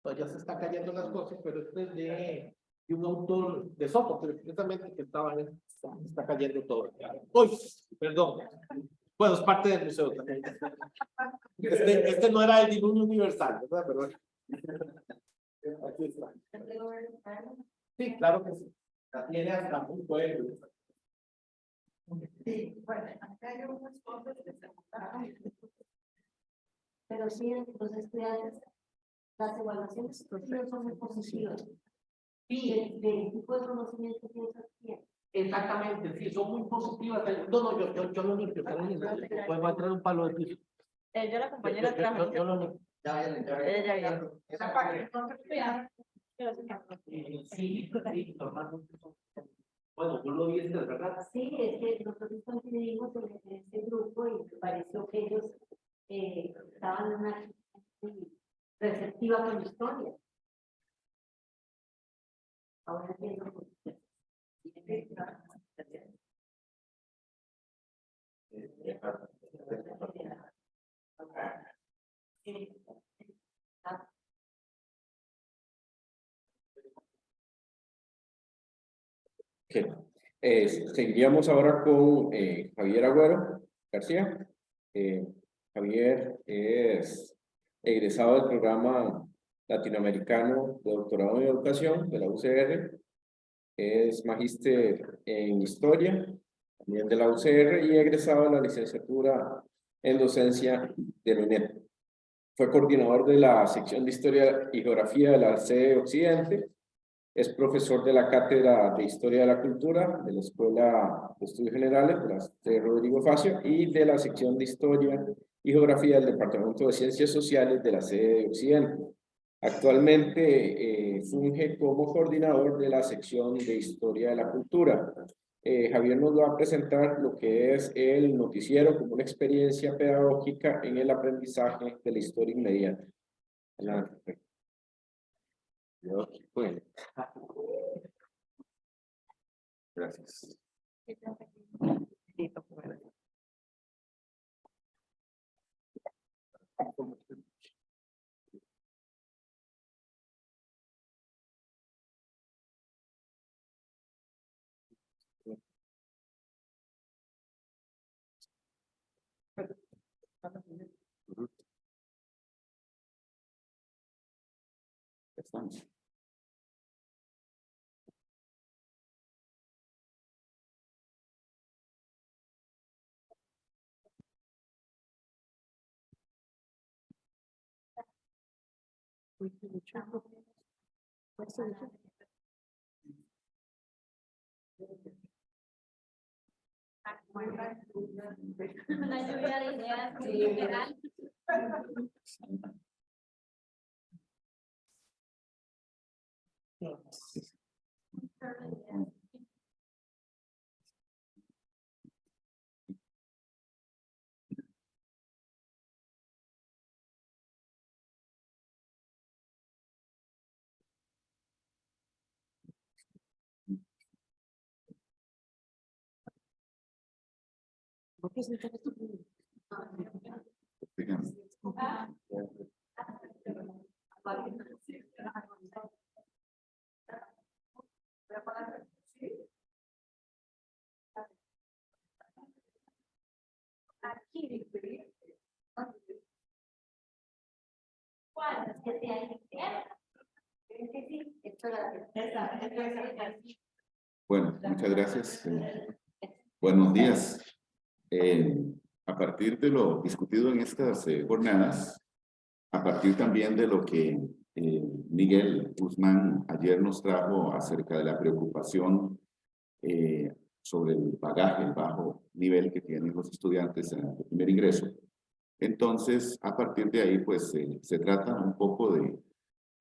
S8: todavía se está cayendo las cosas, pero este es de un autor de Sófocles, precisamente, que está cayendo todo. Uy, perdón. Bueno, es parte del museo también. Este no era el diluvio universal, ¿verdad? Pero aquí está. Sí, claro que sí. Tiene hasta un pueblo.
S5: Sí, bueno, acá hay unas cosas que se
S6: Pero sí, los estudiantes, las evaluaciones son muy positivas.
S8: Sí.
S6: ¿De tipo de conocimiento que ellos adquieren?
S8: Exactamente, sí, son muy positivas. No, yo lo limpio, puedo entrar un palo de piso.
S9: Yo la compañera trabaja.
S8: Yo lo limpio.
S9: Ella ya.
S5: esa parte no se
S8: Sí, normalmente son. Bueno, yo lo vi, es verdad.
S6: Sí, es que nosotros coincidimos en este grupo y me pareció que ellos estaban en una actitud receptiva con la historia. Ahora entiendo por qué.
S1: Okay. Seguiríamos ahora con Javier Agüero García. Javier es egresado del programa latinoamericano de doctorado en educación de la UCR. Es magíster en historia también de la UCR y egresado de la licenciatura en docencia de la UNED. Fue coordinador de la sección de historia y geografía de la sede Occidente. Es profesor de la Cátedra de Historia de la Cultura de la Escuela de Estudios Generales de la sede Rodrigo Facio y de la sección de Historia y Geografía del Departamento de Ciencias Sociales de la sede Occidente. Actualmente funge como coordinador de la sección de Historia de la Cultura Javier nos va a presentar lo que es el noticiero como una experiencia pedagógica en el aprendizaje de la historia inmediata. Adelante. Bueno. Gracias. Estamos.
S3: Una lluvia de ideas literal. Aquí. ¿Cuál? Es que te hay
S10: Bueno, muchas gracias. Buenos días. A partir de lo discutido en estas jornadas, a partir también de lo que Miguel Guzmán ayer nos trajo acerca de la preocupación sobre el bagaje, el bajo nivel que tienen los estudiantes en el primer ingreso. Entonces, a partir de ahí, pues se trata un poco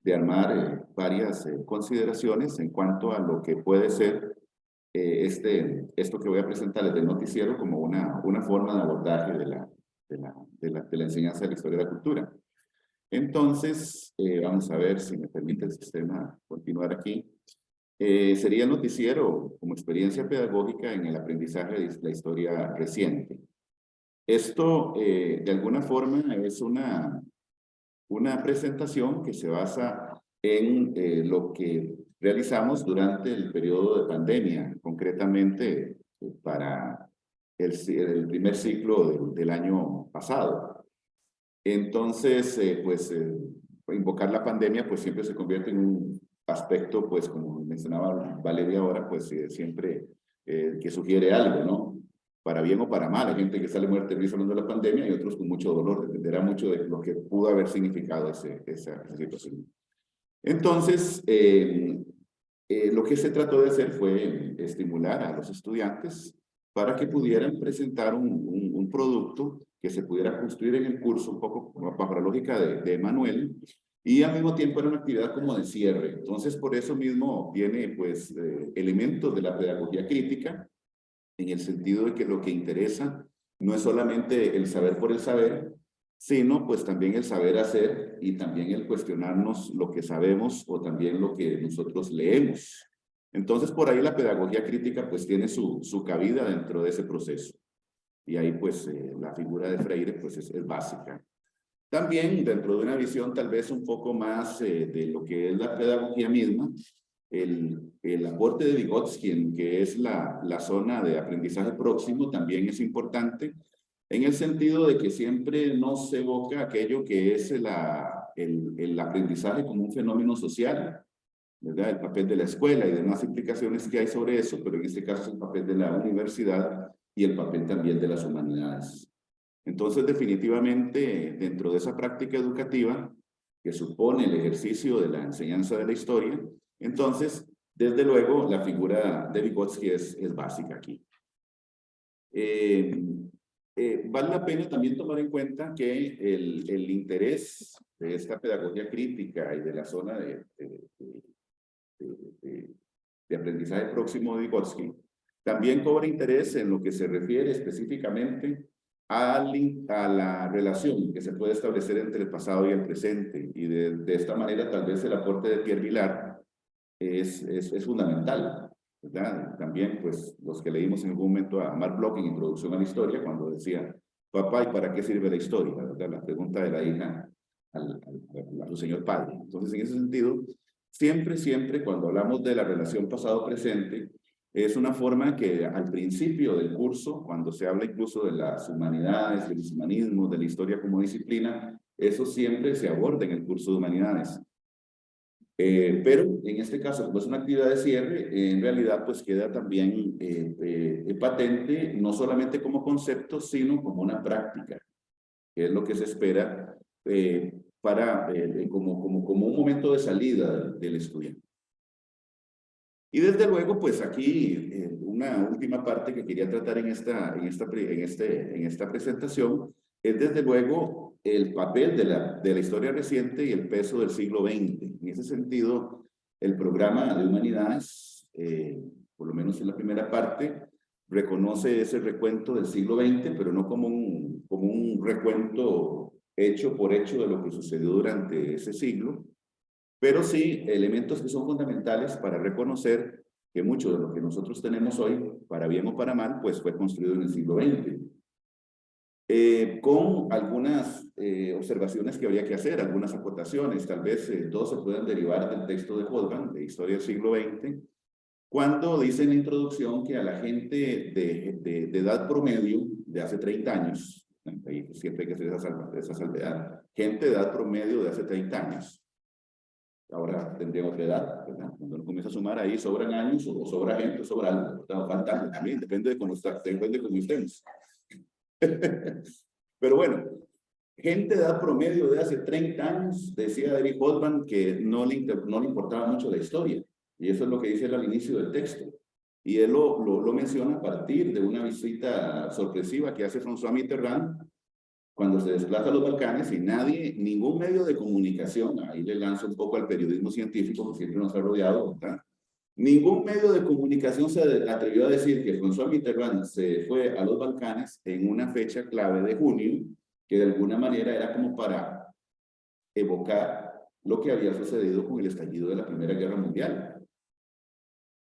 S10: de armar varias consideraciones en cuanto a lo que puede ser esto que voy a presentarles del noticiero como una forma de abordaje de la enseñanza de la historia de la cultura. Entonces, vamos a ver si me permite el sistema continuar aquí. Sería el noticiero como experiencia pedagógica en el aprendizaje de la historia reciente. Esto, de alguna forma, es una presentación que se basa en lo que realizamos durante el periodo de pandemia, concretamente para el primer ciclo del año pasado. Entonces, invocar la pandemia pues siempre se convierte en un aspecto, pues como mencionaba Valeria ahora, pues siempre que sugiere algo, ¿no? Para bien o para mal. Hay gente que sale muerta de risa hablando de la pandemia y otros con mucho dolor. Dependerá mucho de lo que pudo haber significado esa situación. Entonces, lo que se trató de hacer fue estimular a los estudiantes para que pudieran presentar un producto que se pudiera construir en el curso, un poco bajo la lógica de Manuel, y al mismo tiempo era una actividad como de cierre. Entonces, por eso mismo tiene pues elementos de la pedagogía crítica, en el sentido de que lo que interesa no es solamente el saber por el saber, sino pues también el saber hacer y también el cuestionarnos lo que sabemos o también lo que nosotros leemos. Entonces, por ahí la pedagogía crítica pues tiene su cabida dentro de ese proceso. Y ahí pues la figura de Freire pues es básica. También dentro de una visión tal vez un poco más de lo que es la pedagogía misma, el aporte de Vygotsky, que es la zona de aprendizaje próximo, también es importante, en el sentido de que siempre no se evoca aquello que es el aprendizaje como un fenómeno social, ¿verdad? El papel de la escuela y demás implicaciones que hay sobre eso, pero en este caso es el papel de la universidad y el papel también de las humanidades. Entonces, definitivamente, dentro de esa práctica educativa, que supone el ejercicio de la enseñanza de la historia, entonces, desde luego, la figura de Vygotsky es básica aquí. Vale la pena también tomar en cuenta que el interés de esta pedagogía crítica y de la zona de aprendizaje próximo de Vygotsky También cobra interés en lo que se refiere específicamente a la relación que se puede establecer entre el pasado y el presente. Y de esta manera, tal vez el aporte de Pierre Vilar es fundamental, ¿verdad? También, pues, los que leímos en algún momento a Mark Bloch en Introducción a la Historia, cuando decía, papá, ¿y para qué sirve la historia? ¿Verdad? La pregunta de la hija a su señor padre. Entonces, en ese sentido, siempre cuando hablamos de la relación pasado-presente, es una forma que al principio del curso, cuando se habla incluso de las humanidades, de los humanismos, de la historia como disciplina, eso siempre se aborda en el curso de humanidades. Pero en este caso, como es una actividad de cierre, en realidad pues queda también patente, no solamente como concepto, sino como una práctica, que es lo que se espera como un momento de salida del estudiante. Y desde luego, pues aquí una última parte que quería tratar en esta presentación es desde luego el papel de la historia reciente y el peso del siglo XX. En ese sentido, el programa de humanidades, por lo menos en la primera parte, reconoce ese recuento del siglo XX, pero no como un recuento hecho por hecho de lo que sucedió durante ese siglo, pero sí elementos que son fundamentales para reconocer que mucho de lo que nosotros tenemos hoy, para bien o para mal, pues fue construido en el siglo XX. Con algunas observaciones que habría que hacer, algunas acotaciones, tal vez dos se puedan derivar del texto de Hobsbawm, de Historia del siglo XX, cuando dice en la introducción que a la gente de edad promedio de hace 30 años, ahí siempre hay que hacer esa salvedad, gente de edad promedio de hace 30 años, ahora tendría otra edad, ¿verdad? Cuando uno comienza a sumar ahí, sobran años, o sobra gente, o sobra algo, ¿verdad? Falta algo también, depende de cómo estemos. Pero bueno, gente de edad promedio de hace 30 años, decía Eric Hobsbawm que no le importaba mucho la historia, y eso es lo que dice él al inicio del texto. Y él lo menciona a partir de una visita sorpresiva que hace François Mitterrand, cuando se desplaza a los Balcanes y ningún medio de comunicación, ahí le lanzo un poco al periodismo científico que siempre nos ha rodeado, ¿verdad? Ningún medio de comunicación se atrevió a decir que François Mitterrand se fue a los Balcanes en una fecha clave de junio, que de alguna manera era como para evocar lo que había sucedido con el estallido de la Primera Guerra Mundial,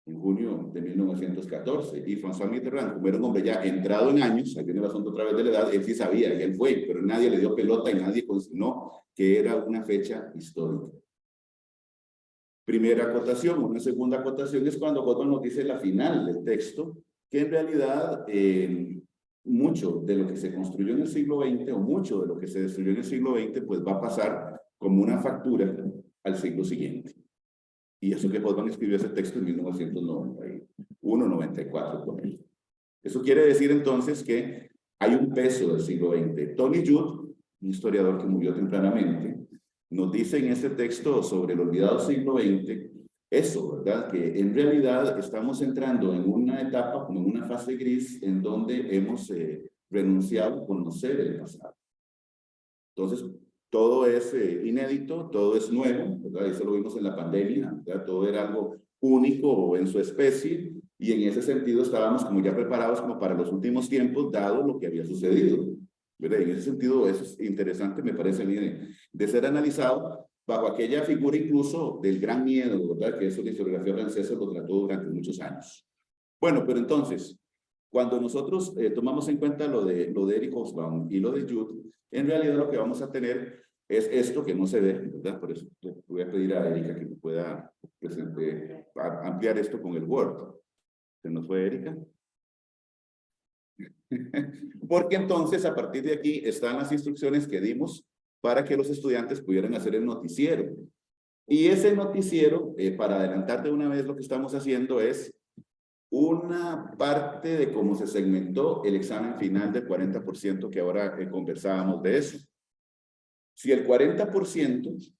S10: en junio de 1914, y François Mitterrand, como era un hombre ya entrado en años, ahí viene el asunto otra vez de la edad, él sí sabía, y él fue, pero nadie le dio pelota y nadie consignó que era una fecha histórica. Primera acotación. Una segunda acotación es cuando Hobsbawm nos dice la final del texto, que en realidad mucho de lo que se construyó en el siglo XX, o mucho de lo que se destruyó en el siglo XX, pues va a pasar como una factura al siglo siguiente. Y eso que Hobsbawm escribió ese texto en 1991-94 con él. Eso quiere decir entonces que hay un peso del siglo XX. Tony Judt, un historiador que murió tempranamente, nos dice en este texto sobre el olvidado siglo XX, eso, ¿verdad? Que en realidad estamos entrando en una etapa, como en una fase gris, en donde hemos renunciado a conocer el pasado. Entonces, todo es inédito, todo es nuevo, ¿verdad? Eso lo vimos en la pandemia, ¿verdad? Todo era algo único en su especie, y en ese sentido estábamos como ya preparados como para los últimos tiempos, dado lo que había sucedido, ¿verdad? En ese sentido, eso es interesante, me parece bien, de ser analizado bajo aquella figura incluso del gran miedo, ¿verdad? Que eso la historiografía francesa lo trató durante muchos años. Bueno, pero entonces, cuando nosotros tomamos en cuenta lo de Eric Hobsbawm y lo de Judt, en realidad lo que vamos a tener es esto que no se ve, ¿verdad? Por eso voy a pedir a Erika que me pueda ampliar esto con el Word. ¿Se nos fue Erika? Porque entonces a partir de aquí están las instrucciones que dimos para que los estudiantes pudieran hacer el noticiero. Y ese noticiero, para adelantar de una vez lo que estamos haciendo, es una parte de cómo se segmentó el examen final del 40% que ahora conversábamos de eso. Si el 40%,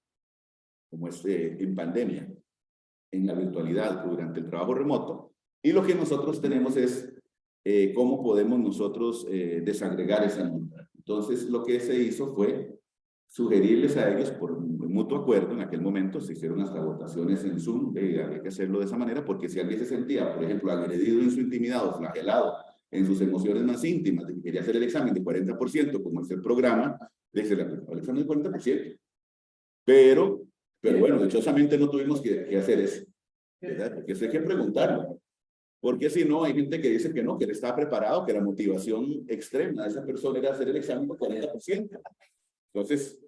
S10: como es en pandemia, en la virtualidad o durante el trabajo remoto, y lo que nosotros tenemos es cómo podemos nosotros desagregar esa nota. Entonces, lo que se hizo fue sugerirles a ellos por mutuo acuerdo, en aquel momento se hicieron hasta votaciones en Zoom, había que hacerlo de esa manera, porque si alguien se sentía, por ejemplo, agredido en su intimidad o flagelado en sus emociones más íntimas, de que quería hacer el examen de 40%, como es el programa, se le aplicaba el examen de 40%. Pero bueno, dichosamente no tuvimos que hacer eso, ¿verdad? Porque eso hay que preguntarlo. Porque si no, hay gente que dice que no, que él estaba preparado, que la motivación extrema de esa persona era hacer el examen por 40%. Entonces,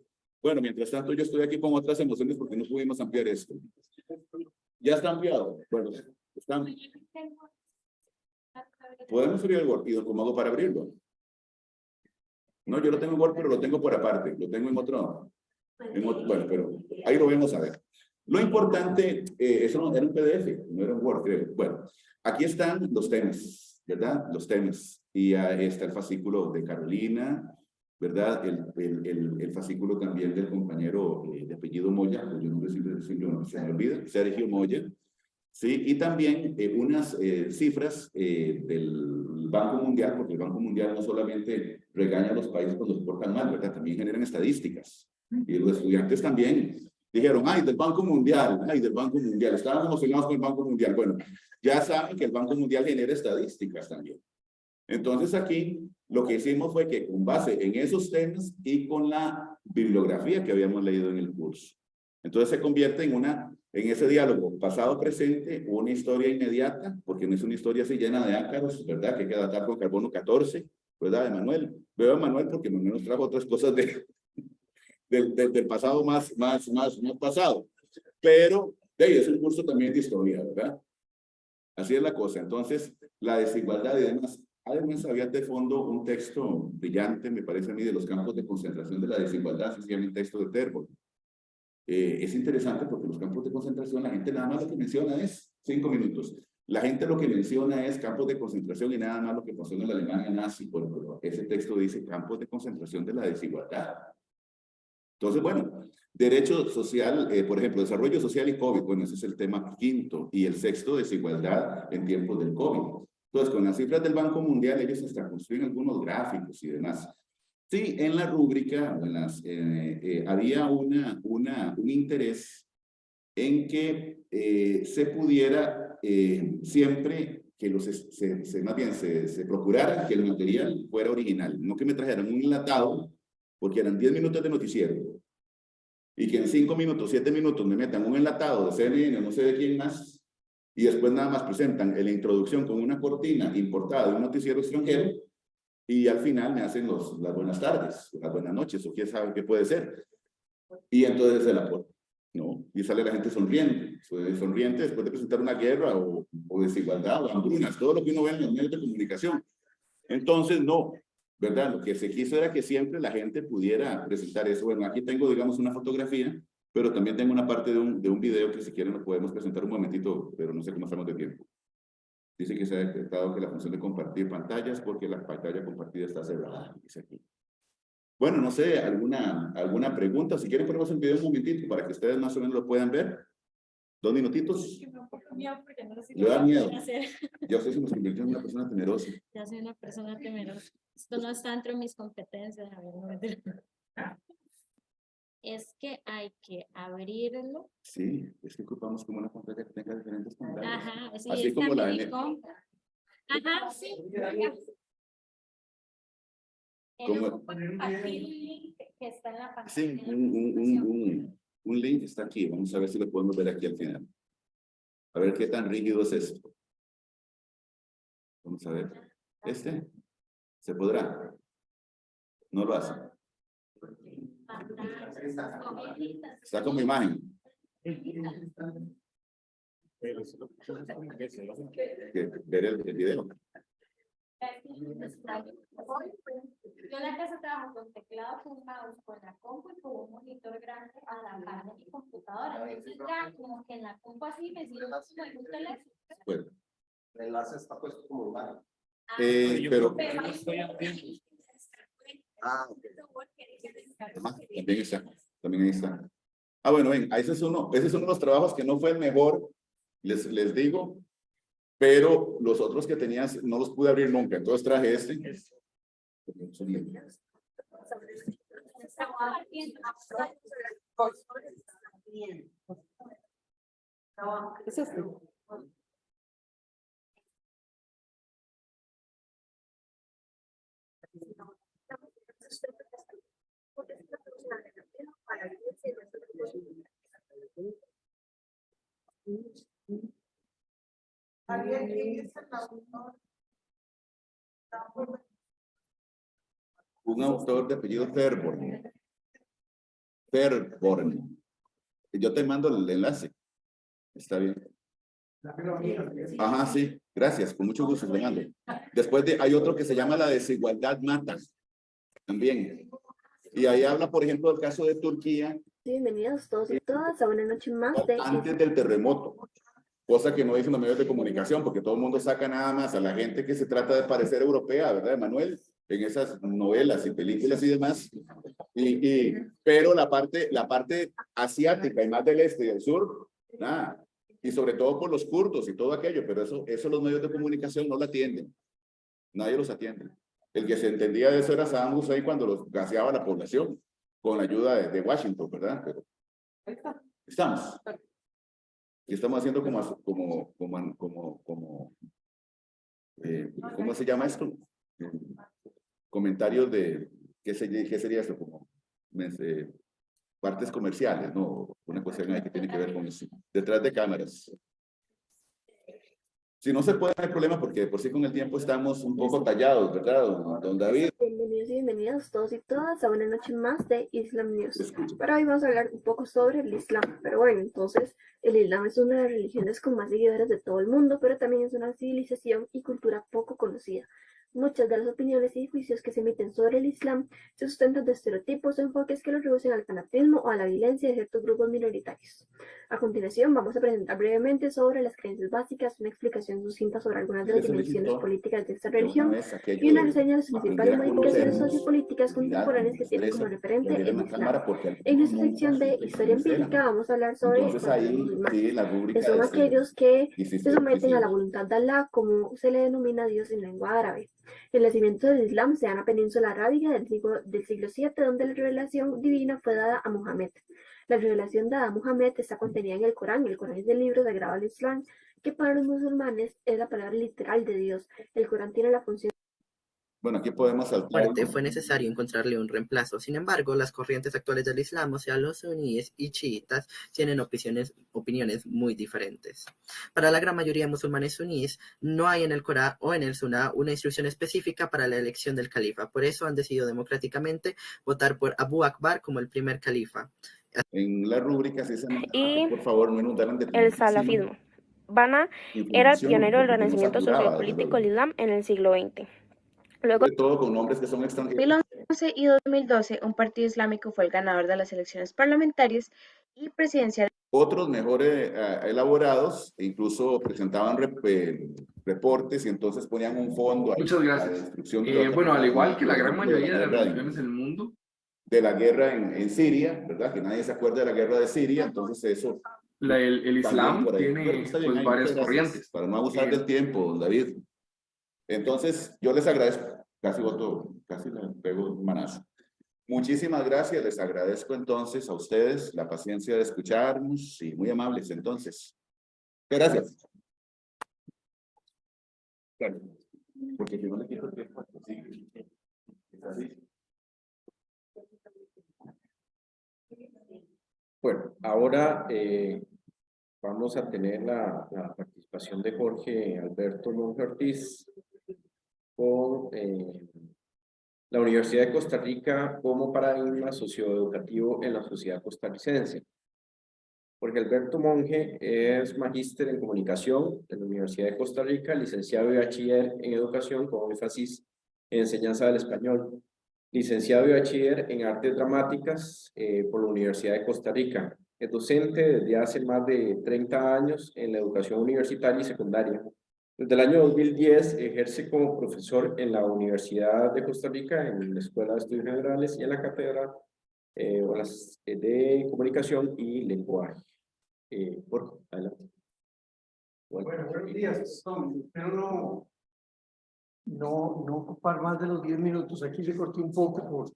S10: bueno, mientras tanto yo estoy aquí con otras emociones porque no pudimos ampliar esto. ¿Ya está ampliado? Bueno, están. Podemos abrir el Word. ¿Y cómo hago para abrirlo? No, yo lo tengo en Word, pero lo tengo por aparte. Lo tengo en otro. Bueno, pero ahí lo vamos a ver. Lo importante, eso no era un PDF, no era un Word, creo. Bueno, aquí están los temas, ¿verdad? Los temas. Y ahí está el fascículo de Carolina, ¿verdad? El fascículo también del compañero de apellido Moya, pues yo no sé si se me olvida, Sergio Moya. Sí, y también unas cifras del Banco Mundial, porque el Banco Mundial no solamente regaña a los países cuando se portan mal, ¿verdad? También generan estadísticas. Y los estudiantes también dijeron, ay, del Banco Mundial, ay, del Banco Mundial. Estaban emocionados con el Banco Mundial. Bueno, ya saben que el Banco Mundial genera estadísticas también. Entonces aquí lo que hicimos fue que con base en esos temas y con la bibliografía que habíamos leído en el curso, entonces se convierte en ese diálogo pasado-presente, una historia inmediata, porque no es una historia así llena de ácaros, ¿verdad? Que hay que adaptar con carbono 14, ¿verdad? De Manuel. Veo a Manuel porque Manuel nos trajo otras cosas del pasado más pasado. Pero es un curso también de historia, ¿verdad? Así es la cosa. Entonces, la desigualdad y demás. Además, había de fondo un texto brillante, me parece a mí, de los campos de concentración de la desigualdad, se llama el texto de Terbo. Es interesante porque los campos de concentración, la gente nada más lo que menciona es 5 minutos. La gente lo que menciona es campos de concentración y nada más lo que pasó en la Alemania nazi. Bueno, ese texto dice campos de concentración de la desigualdad. Entonces, bueno, derecho social, por ejemplo, desarrollo social y COVID, bueno, ese es el tema quinto. Y el sexto, desigualdad en tiempos del COVID. Entonces, con las cifras del Banco Mundial, ellos hasta construyen algunos gráficos y demás. Sí, en la rúbrica había un interés en que se pudiera siempre que más bien se procurara que el material fuera original, no que me trajeran un enlatado, porque eran 10 minutos de noticiero, y que en 5 minutos, 7 minutos me metan un enlatado de CNN, no sé de quién más, y después nada más presentan en la introducción con una cortina importada de un noticiero extranjero, y al final me hacen las buenas tardes, las buenas noches, o quién sabe qué puede ser. Y entonces se la ponen, ¿no? Y sale la gente sonriente después de presentar una guerra o desigualdad o hambrunas, todo lo que uno ve en los medios de comunicación. Entonces, no, ¿verdad? Lo que se quiso era que siempre la gente pudiera presentar eso. Bueno, aquí tengo, digamos, una fotografía, pero también tengo una parte de un video que si quieren lo podemos presentar un momentito, pero no sé cómo estamos de tiempo. Dice que se ha detectado que la función de compartir pantallas porque la pantalla compartida está cerrada. Dice aquí. Bueno, no sé, alguna pregunta. Si quieren ponemos el video un momentito para que ustedes más o menos lo puedan ver. 2 minutitos. Le da miedo. Yo sé si nos convirtió en una persona temerosa.
S3: Ya soy una persona temerosa. Esto no está entre mis competencias. A ver, no me... Es que hay que abrirlo.
S10: Sí, es que ocupamos como una pantalla que tenga diferentes pantallas.
S3: Ajá, sí,
S10: así como la
S3: Ajá, sí.
S10: Como...
S3: compartir un link que está en la pantalla.
S10: Sí, un link está aquí. Vamos a ver si lo podemos ver aquí al final. A ver qué tan rígido es esto. Vamos a ver. ¿Se podrá? No lo hace. Está como imagen. Ver el video.
S3: Yo en la casa trabajo con teclado, con mouse, con la compu y con un monitor grande a la par de mi computadora. Entonces ya como que en la compu así me siento como en un teléfono.
S10: Bueno.
S4: El enlace está puesto como imagen.
S10: Pero también ahí está. Ah, bueno, ven, ese es uno de los trabajos que no fue el mejor, les digo, pero los otros que tenías no los pude abrir nunca, entonces traje este.
S3: está compartiendo.
S5: Es este. ¿Alguien quién es el autor?
S10: Un autor de apellido Fairborn. Fairborn. Yo te mando el enlace. Está bien. Ajá, sí. Gracias. Con mucho gusto te mando. Después hay otro que se llama La desigualdad mata. También. Y ahí habla, por ejemplo, del caso de Turquía.
S11: Bienvenidos todos y todas a una noche más de...
S10: Antes del terremoto. Cosa que no dicen los medios de comunicación, porque todo el mundo saca nada más a la gente que se trata de parecer europea, ¿verdad, Manuel? En esas novelas y películas y demás. Pero la parte asiática y más del este y del sur, nada. Y sobre todo por los kurdos y todo aquello, pero eso los medios de comunicación no lo atienden. Nadie los atiende. El que se entendía de eso era Saddam Hussein cuando los gaseaba la población, con la ayuda de Washington, ¿verdad? Pero estamos. Y estamos haciendo ¿cómo se llama esto? Comentarios de, ¿qué sería esto? Como partes comerciales, ¿no? Una cuestión ahí que tiene que ver con eso. Detrás de cámaras. Si no se puede, no hay problema, porque de por sí con el tiempo estamos un poco tallados, ¿verdad, don David?
S11: Bienvenidos y bienvenidas todos y todas a una noche más de Islam News. Pero hoy vamos a hablar un poco sobre el Islam. Pero bueno, entonces, el Islam es una de las religiones con más seguidores de todo el mundo, pero también es una civilización y cultura poco conocida. Muchas de las opiniones y juicios que se emiten sobre el Islam se sustentan de estereotipos o enfoques que lo reducen al fanatismo o a la violencia de ciertos grupos minoritarios. A continuación, vamos a presentar brevemente sobre las creencias básicas, una explicación sucinta sobre algunas de las dimensiones políticas de esta religión y una reseña de las principales modificaciones sociopolíticas contemporáneas que tiene como referente el Islam. En nuestra sección de historia empírica vamos a hablar sobre los musulmanes, que son aquellos que se someten a la voluntad de Allah, como se le denomina a Dios en lengua árabe. El nacimiento del Islam se da en la península arábiga del siglo VII, donde la revelación divina fue dada a Muhammad. La revelación dada a Muhammad está contenida en el Corán. El Corán es el libro sagrado del Islam, que para los musulmanes es la palabra literal de Dios. El Corán tiene la función...
S10: Bueno, aquí podemos saltar.
S12: Fue necesario encontrarle un reemplazo. Sin embargo, las corrientes actuales del Islam, o sea, los suníes y chiitas, tienen opiniones muy diferentes. Para la gran mayoría de musulmanes suníes, no hay en el Corán o en el Suná una instrucción específica para la elección del califa. Por eso han decidido democráticamente votar por Abu Akbar como el primer califa.
S10: En la rúbrica, si se me... por favor, no inundaran de...
S11: El salafismo. Bana era el pionero del renacimiento sociopolítico del Islam en el siglo XX. Luego,
S10: sobre todo con nombres que son extranjeros.
S11: En 2011 y 2012, un partido islámico fue el ganador de las elecciones parlamentarias y presidenciales.
S10: Otros mejor elaborados, incluso presentaban reportes y entonces ponían un fondo.
S13: Muchas gracias. Bueno, al igual que la gran mayoría de las religiones del mundo.
S10: De la guerra en Siria, ¿verdad? Que nadie se acuerda de la guerra de Siria, entonces eso...
S13: El Islam tiene pues, varias corrientes.
S10: Para no abusar del tiempo, don David. Entonces, yo les agradezco, casi le pego un manazo. Muchísimas gracias, les agradezco entonces a ustedes la paciencia de escucharnos y muy amables entonces. Gracias. Claro, porque yo no le quiero el tiempo, sí, es así.
S1: Bueno, ahora vamos a tener la participación de Jorge Alberto Monge Ortiz con la Universidad de Costa Rica como paradigma socioeducativo en la sociedad costarricense. Jorge Alberto Monge es magíster en comunicación en la Universidad de Costa Rica, licenciado y bachiller en educación con énfasis en enseñanza del español, licenciado y bachiller en artes dramáticas por la Universidad de Costa Rica. Es docente desde hace más de 30 años en la educación universitaria y secundaria. Desde el año 2010 ejerce como profesor en la Universidad de Costa Rica, en la Escuela de Estudios Generales y en la Cátedra de Comunicación y Lenguaje. Jorge, adelante.
S14: Bueno, buenos días. Espero no ocupar más de los 10 minutos. Aquí le corté un poco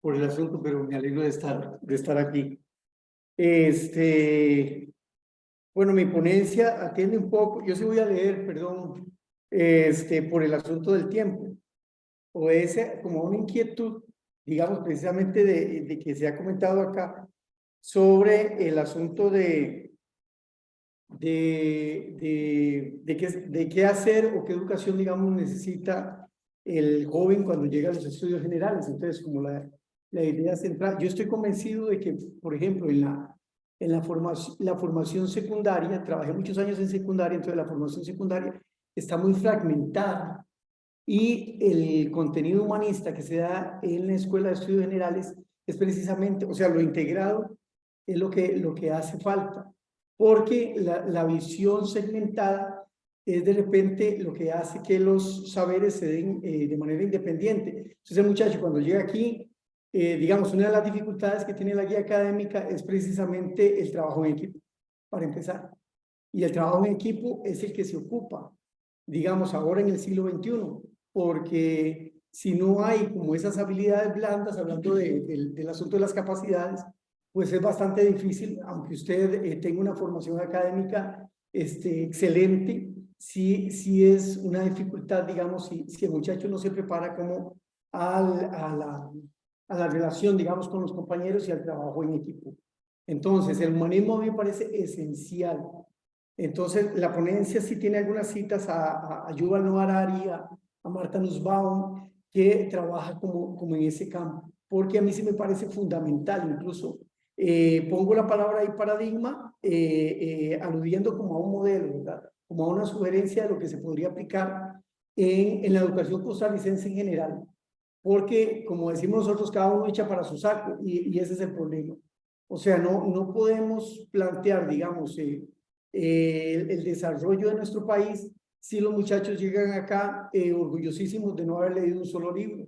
S14: por el asunto, pero me alegro de estar aquí. Bueno, mi ponencia atiende un poco, yo sí voy a leer, perdón, por el asunto del tiempo. Obedece como una inquietud, digamos, precisamente de que se ha comentado acá sobre el asunto de qué hacer o qué educación, digamos, necesita el joven cuando llega a los estudios generales. Entonces, como la idea central, yo estoy convencido de que, por ejemplo, en la formación secundaria, trabajé muchos años en secundaria, entonces la formación secundaria está muy fragmentada y el contenido humanista que se da en la Escuela de Estudios Generales es precisamente, o sea, lo integrado es lo que hace falta, porque la visión segmentada es de repente lo que hace que los saberes se den de manera independiente. Entonces el muchacho cuando llega aquí, digamos, una de las dificultades que tiene la guía académica es precisamente el trabajo en equipo, para empezar. Y el trabajo en equipo es el que se ocupa, digamos, ahora en el siglo XXI, porque si no hay como esas habilidades blandas, hablando del asunto de las capacidades, pues es bastante difícil, aunque usted tenga una formación académica excelente, sí es una dificultad, digamos, si el muchacho no se prepara como a la relación, digamos, con los compañeros y al trabajo en equipo. Entonces, el humanismo a mí me parece esencial. Entonces, la ponencia sí tiene algunas citas a Yuval Noah Harari, a Martha Nussbaum, que trabaja como en ese campo, porque a mí sí me parece fundamental. Incluso pongo la palabra ahí paradigma, aludiendo como a un modelo, ¿verdad? Como a una sugerencia de lo que se podría aplicar en la educación costarricense en general, porque como decimos nosotros, cada uno echa para su saco, y ese es el problema. O sea, no podemos plantear, digamos, el desarrollo de nuestro país si los muchachos llegan acá orgullosísimos de no haber leído un solo libro.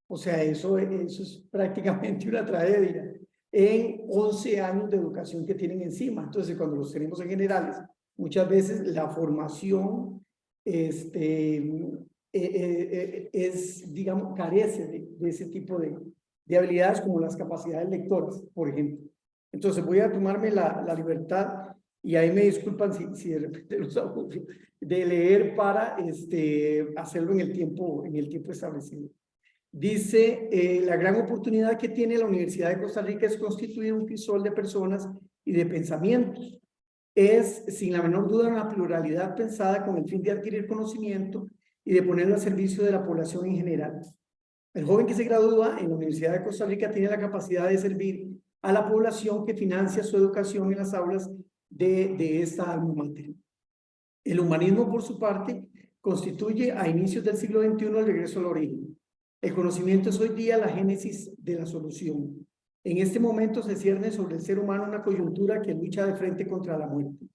S14: O sea, eso es prácticamente una tragedia en 11 años de educación que tienen encima. Entonces, cuando los tenemos en generales, muchas veces la formación digamos, carece de ese tipo de habilidades como las capacidades lectoras, por ejemplo. Entonces, voy a tomarme la libertad, y ahí me disculpan si de repente los aburro, de leer para hacerlo en el tiempo establecido. Dice, la gran oportunidad que tiene la Universidad de Costa Rica es constituir un crisol de personas y de pensamientos. Es, sin la menor duda, una pluralidad pensada con el fin de adquirir conocimiento y de ponerlo al servicio de la población en general. El joven que se gradúa en la Universidad de Costa Rica tiene la capacidad de servir a la población que financia su educación en las aulas de esta alma mater. El humanismo, por su parte, constituye a inicios del siglo XXI el regreso al origen. El conocimiento es hoy día la génesis de la solución. En este momento se cierne sobre el ser humano una coyuntura que lucha de frente contra la muerte.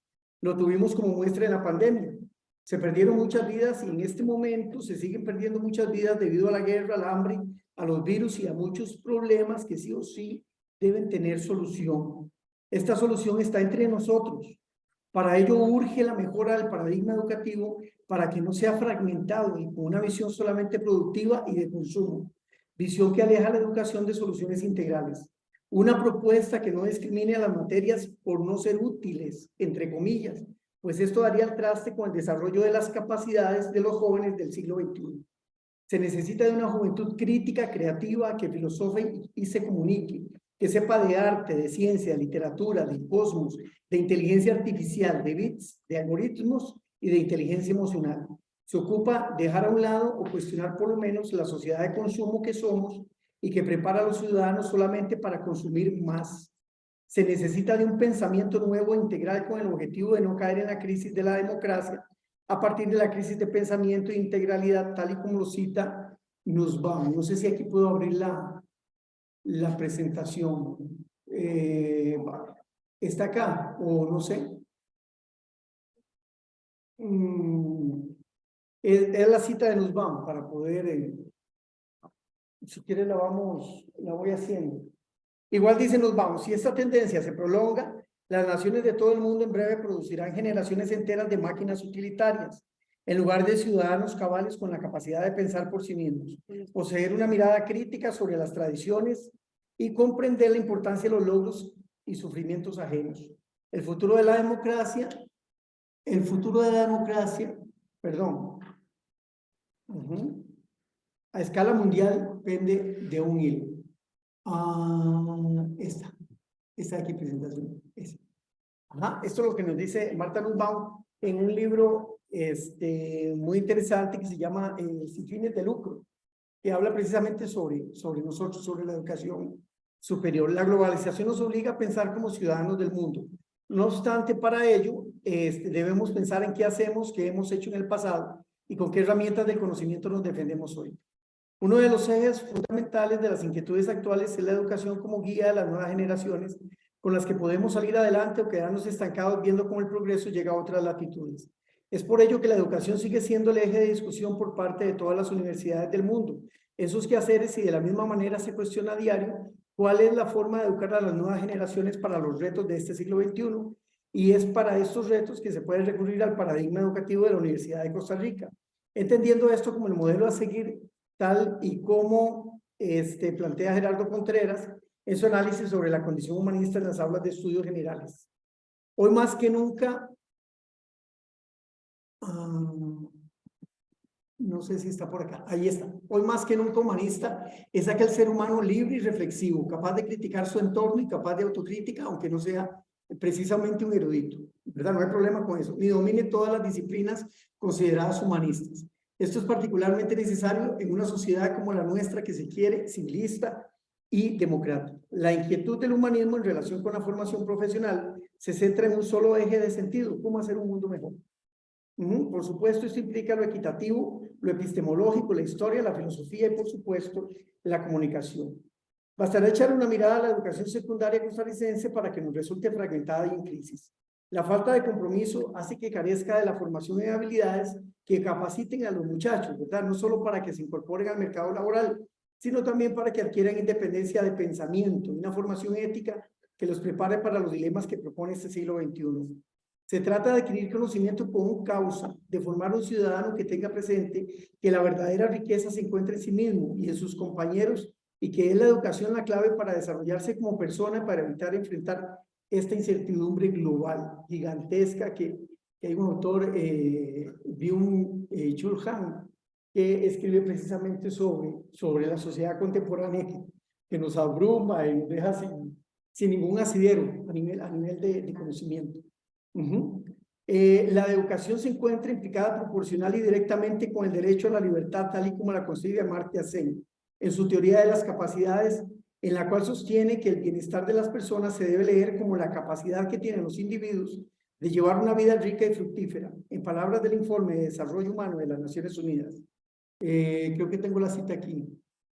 S14: Lo tuvimos como muestra en la pandemia. Se perdieron muchas vidas y en este momento se siguen perdiendo muchas vidas debido a la guerra, al hambre, a los virus y a muchos problemas que sí o sí deben tener solución. Esta solución está entre nosotros. Para ello urge la mejora del paradigma educativo para que no sea fragmentado y con una visión solamente productiva y de consumo. Visión que aleja la educación de soluciones integrales. Una propuesta que no discrimine a las materias por no ser útiles, entre comillas, pues esto daría el traste con el desarrollo de las capacidades de los jóvenes del siglo XXI. Se necesita de una juventud crítica, creativa, que filosofe y se comunique, que sepa de arte, de ciencia, de literatura, de cosmos, de inteligencia artificial, de bits, de algoritmos y de inteligencia emocional. Se ocupa dejar a un lado o cuestionar por lo menos la sociedad de consumo que somos y que prepara a los ciudadanos solamente para consumir más. Se necesita de un pensamiento nuevo e integral con el objetivo de no caer en la crisis de la democracia a partir de la crisis de pensamiento e integralidad, tal y como lo cita Nussbaum. No sé si aquí puedo abrir la presentación. ¿Está acá o no sé? Es la cita de Nussbaum para poder, si quieres la voy haciendo. Igual dice Nussbaum, si esta tendencia se prolonga, las naciones de todo el mundo en breve producirán generaciones enteras de máquinas utilitarias, en lugar de ciudadanos cabales con la capacidad de pensar por sí mismos, poseer una mirada crítica sobre las tradiciones y comprender la importancia de los logros y sufrimientos ajenos. El futuro de la democracia, perdón, a escala mundial pende de un hilo. Esta aquí presentación. Esto es lo que nos dice Marta Nussbaum en un libro muy interesante que se llama Sin fines de lucro, que habla precisamente sobre nosotros, sobre la educación superior. La globalización nos obliga a pensar como ciudadanos del mundo. No obstante, para ello, debemos pensar en qué hacemos, qué hemos hecho en el pasado y con qué herramientas del conocimiento nos defendemos hoy. Uno de los ejes fundamentales de las inquietudes actuales es la educación como guía de las nuevas generaciones con las que podemos salir adelante o quedarnos estancados viendo cómo el progreso llega a otras latitudes. Es por ello que la educación sigue siendo el eje de discusión por parte de todas las universidades del mundo. En sus quehaceres y de la misma manera se cuestiona a diario cuál es la forma de educar a las nuevas generaciones para los retos de este siglo XXI, y es para estos retos que se puede recurrir al paradigma educativo de la Universidad de Costa Rica, entendiendo esto como el modelo a seguir tal y como plantea Gerardo Contreras en su análisis sobre la condición humanista en las aulas de estudios generales. Hoy más que nunca, no sé si está por acá, ahí está. Hoy más que nunca humanista es aquel ser humano libre y reflexivo, capaz de criticar su entorno y capaz de autocrítica, aunque no sea precisamente un erudito, ¿verdad? No hay problema con eso, ni domine todas las disciplinas consideradas humanistas. Esto es particularmente necesario en una sociedad como la nuestra que se quiere civilista y democrática. La inquietud del humanismo en relación con la formación profesional se centra en un solo eje de sentido: cómo hacer un mundo mejor. Por supuesto, esto implica lo equitativo, lo epistemológico, la historia, la filosofía y, por supuesto, la comunicación. Bastará echar una mirada a la educación secundaria costarricense para que nos resulte fragmentada y en crisis. La falta de compromiso hace que carezca de la formación en habilidades que capaciten a los muchachos, ¿verdad? No solo para que se incorporen al mercado laboral, sino también para que adquieran independencia de pensamiento, una formación ética que los prepare para los dilemas que propone este siglo XXI. Se trata de adquirir conocimiento como causa, de formar un ciudadano que tenga presente que la verdadera riqueza se encuentra en sí mismo y en sus compañeros, y que es la educación la clave para desarrollarse como persona y para evitar enfrentar esta incertidumbre global, gigantesca, que hay un autor, Byung-Chul Han, que escribe precisamente sobre la sociedad contemporánea que nos abruma y nos deja sin ningún asidero a nivel de conocimiento. La educación se encuentra implicada proporcional y directamente con el derecho a la libertad, tal y como la concibe Amartya Sen en su teoría de las capacidades, en la cual sostiene que el bienestar de las personas se debe leer como la capacidad que tienen los individuos de llevar una vida rica y fructífera. En palabras del Informe de Desarrollo Humano de las Naciones Unidas, creo que tengo la cita aquí: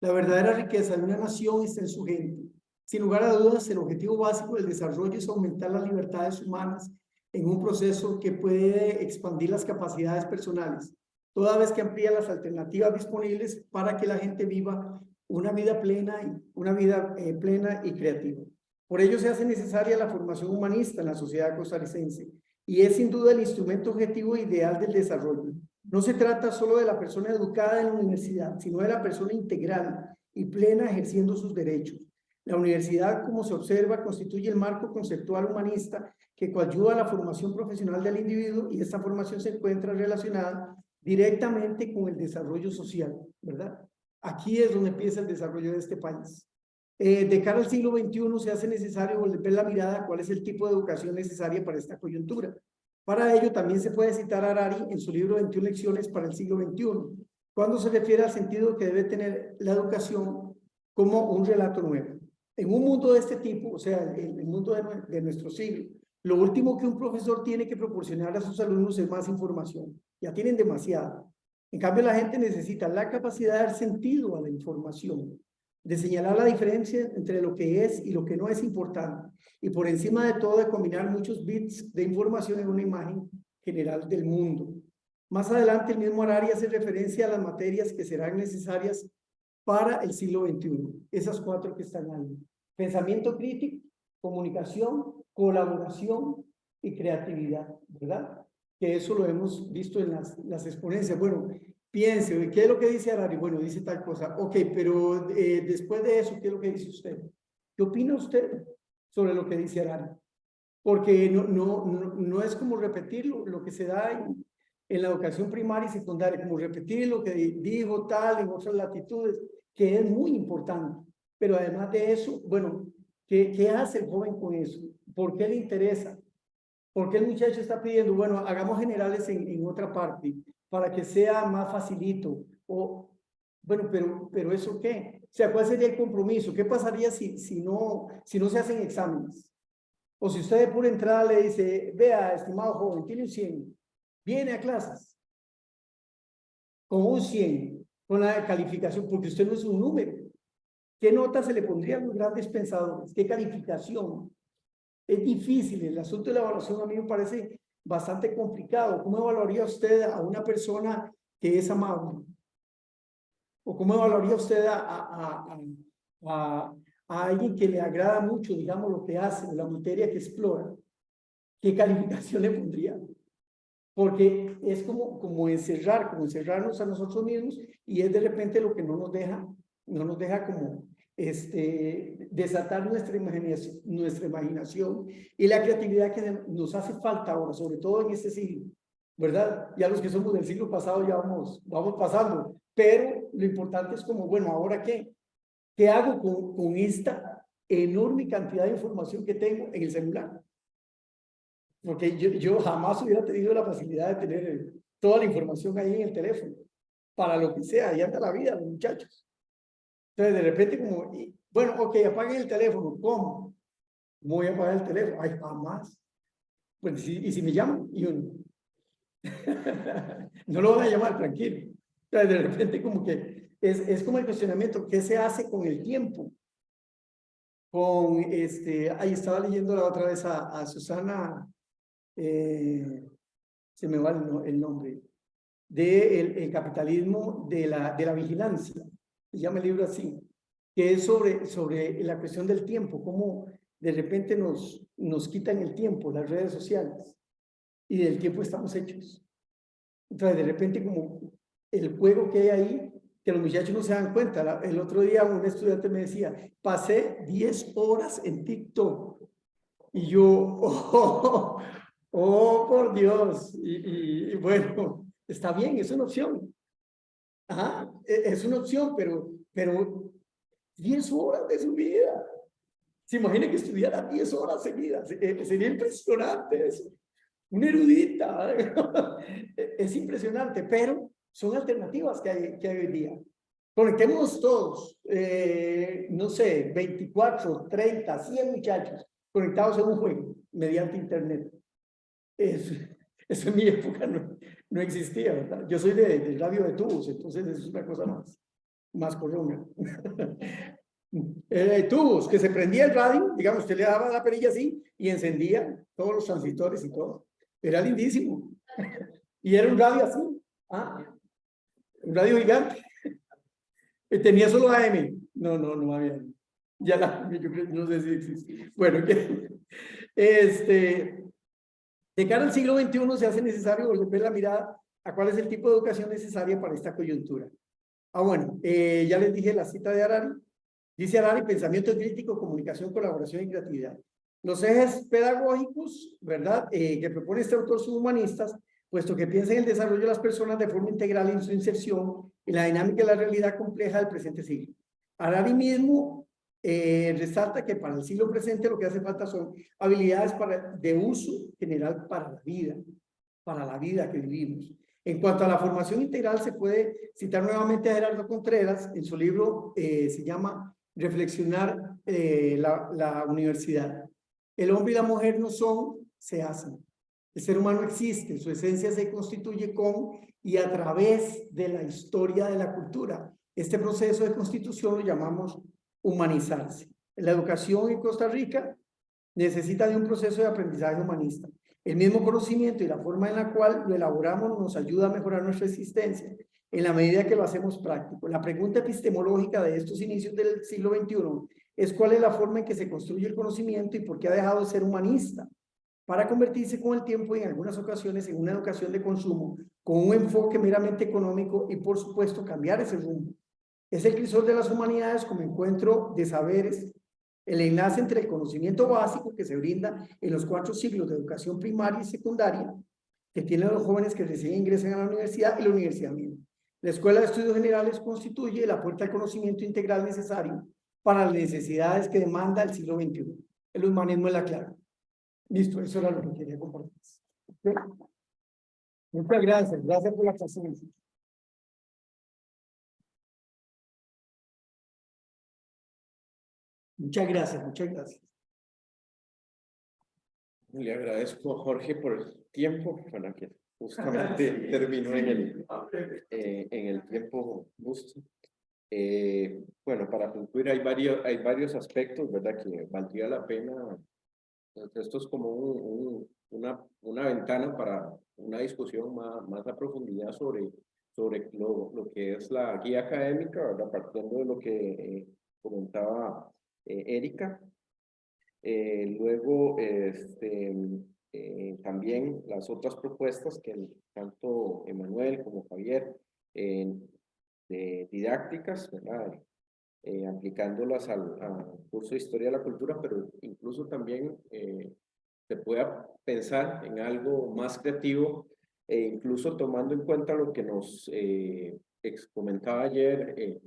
S14: la verdadera riqueza de una nación está en su gente. Sin lugar a dudas, el objetivo básico del desarrollo es aumentar las libertades humanas en un proceso que puede expandir las capacidades personales, toda vez que amplía las alternativas disponibles para que la gente viva una vida plena y creativa. Por ello se hace necesaria la formación humanista en la sociedad costarricense, y es sin duda el instrumento objetivo ideal del desarrollo. No se trata solo de la persona educada en la universidad, sino de la persona integral y plena ejerciendo sus derechos. La universidad, como se observa, constituye el marco conceptual humanista que coadyuva a la formación profesional del individuo, y esta formación se encuentra relacionada directamente con el desarrollo social, ¿verdad? Aquí es donde empieza el desarrollo de este país. De cara al siglo XXI se hace necesario volver la mirada a cuál es el tipo de educación necesaria para esta coyuntura. Para ello también se puede citar a Harari en su libro 21 lecciones para el siglo XXI, cuando se refiere al sentido que debe tener la educación como un relato nuevo. En un mundo de este tipo, o sea, el mundo de nuestro siglo, lo último que un profesor tiene que proporcionar a sus alumnos es más información. Ya tienen demasiada. En cambio, la gente necesita la capacidad de dar sentido a la información, de señalar la diferencia entre lo que es y lo que no es importante, y por encima de todo de combinar muchos bits de información en una imagen general del mundo. Más adelante el mismo Harari hace referencia a las materias que serán necesarias para el siglo XXI, esas 4 que están ahí: pensamiento crítico, comunicación, colaboración y creatividad, ¿verdad? Que eso lo hemos visto en las exponencias. Bueno, piense, ¿qué es lo que dice Harari? Bueno, dice tal cosa. Ok, pero después de eso, ¿qué es lo que dice usted? ¿Qué opina usted sobre lo que dice Harari? Porque no es como repetir lo que se da en la educación primaria y secundaria, como repetir lo que dijo tal en otras latitudes, que es muy importante. Pero además de eso, bueno, ¿qué hace el joven con eso? ¿Por qué le interesa? ¿Por qué el muchacho está pidiendo, bueno, hagamos generales en otra parte para que sea más facilito? O, bueno, pero ¿eso qué? O sea, ¿cuál sería el compromiso? ¿Qué pasaría si no se hacen exámenes? O si usted de pura entrada le dice, vea, estimado joven, tiene un 100, viene a clases con un 100, con la calificación, porque usted no es un número. ¿Qué nota se le pondría a los grandes pensadores? ¿Qué calificación? Es difícil, el asunto de la evaluación a mí me parece bastante complicado. ¿Cómo evaluaría usted a una persona que es amable? ¿O cómo evaluaría usted a alguien que le agrada mucho, digamos, lo que hace, la materia que explora? ¿Qué calificación le pondría? Porque es como encerrarnos a nosotros mismos, y es de repente lo que no nos deja como desatar nuestra imaginación y la creatividad que nos hace falta ahora, sobre todo en este siglo, ¿verdad? Ya los que somos del siglo pasado ya vamos pasando, pero lo importante es como, bueno, ¿ahora qué? ¿Qué hago con esta enorme cantidad de información que tengo en el celular? Porque yo jamás hubiera tenido la facilidad de tener toda la información ahí en el teléfono, para lo que sea, ahí anda la vida, los muchachos. Entonces, de repente, como, bueno, ok, apaguen el teléfono. ¿Cómo? Voy a apagar el teléfono. Ay, jamás. Pues, ¿y si me llaman? Y uno, no lo van a llamar, tranquilo. Entonces, de repente, como que es como el cuestionamiento, ¿qué se hace con el tiempo? Ahí estaba leyendo la otra vez a Susana, se me va el nombre, el capitalismo de la vigilancia. Se llama el libro así, que es sobre la cuestión del tiempo, cómo de repente nos quitan el tiempo, las redes sociales, y del tiempo estamos hechos. Entonces, de repente, como el juego que hay ahí, que los muchachos no se dan cuenta. El otro día un estudiante me decía, pasé 10 horas en TikTok, y yo, por Dios, y bueno, está bien, es una opción. Ajá, es una opción, pero 10 horas de su vida. ¿Se imagina que estudiara 10 horas seguidas? Sería impresionante eso. Una erudita. Es impresionante, pero son alternativas que hay hoy día. Conectémonos todos, no sé, 24, 30, 100 muchachos conectados en un juego mediante internet. Eso en mi época no existía, ¿verdad? Yo soy de radio de tubos, entonces es una cosa más corona. Tubos, que se prendía el radio, digamos, usted le daba la perilla así y encendía todos los transistores y todo. Era lindísimo. Y era un radio así, un radio gigante. Tenía solo AM. No había. Ya yo creo, no sé si existe. Bueno, de cara al siglo XXI se hace necesario volver la mirada a cuál es el tipo de educación necesaria para esta coyuntura. Bueno, ya les dije la cita de Harari. Dice Harari, pensamiento crítico, comunicación, colaboración y creatividad. Los ejes pedagógicos, ¿verdad?, que propone este autor son humanistas, puesto que piensa en el desarrollo de las personas de forma integral en su inserción en la dinámica de la realidad compleja del presente siglo. Harari mismo resalta que para el siglo presente lo que hace falta son habilidades de uso general para la vida que vivimos. En cuanto a la formación integral, se puede citar nuevamente a Gerardo Contreras en su libro, se llama Reflexionar la universidad. El hombre y la mujer no son, se hacen. El ser humano existe, su esencia se constituye con y a través de la historia de la cultura. Este proceso de constitución lo llamamos humanizarse. La educación en Costa Rica necesita de un proceso de aprendizaje humanista. El mismo conocimiento y la forma en la cual lo elaboramos nos ayuda a mejorar nuestra existencia en la medida que lo hacemos práctico. La pregunta epistemológica de estos inicios del siglo XXI es cuál es la forma en que se construye el conocimiento y por qué ha dejado de ser humanista para convertirse con el tiempo y en algunas ocasiones en una educación de consumo con un enfoque meramente económico y por supuesto cambiar ese rumbo. Es el crisol de las humanidades como encuentro de saberes el enlace entre el conocimiento básico que se brinda en los 4 ciclos de educación primaria y secundaria que tienen los jóvenes que recién ingresan a la universidad y la universidad misma. La Escuela de Estudios Generales constituye la puerta al conocimiento integral necesario para las necesidades que demanda el siglo XXI. El humanismo es la clave. Listo, eso era lo que quería compartir. Muchas gracias. Gracias por la paciencia. Muchas gracias, muchas gracias.
S1: Le agradezco a Jorge por el tiempo, para que justamente terminó en el tiempo justo. Bueno, para concluir, hay varios aspectos, ¿verdad?, que valdría la pena. Esto es como una ventana para una discusión más a profundidad sobre lo que es la guía académica, ¿verdad?, partiendo de lo que comentaba Erika. Luego, también las otras propuestas que tanto Emanuel como Javier, de didácticas, ¿verdad?, aplicándolas al curso de Historia de la Cultura, pero incluso también se pueda pensar en algo más creativo, incluso tomando en cuenta lo que nos comentaba ayer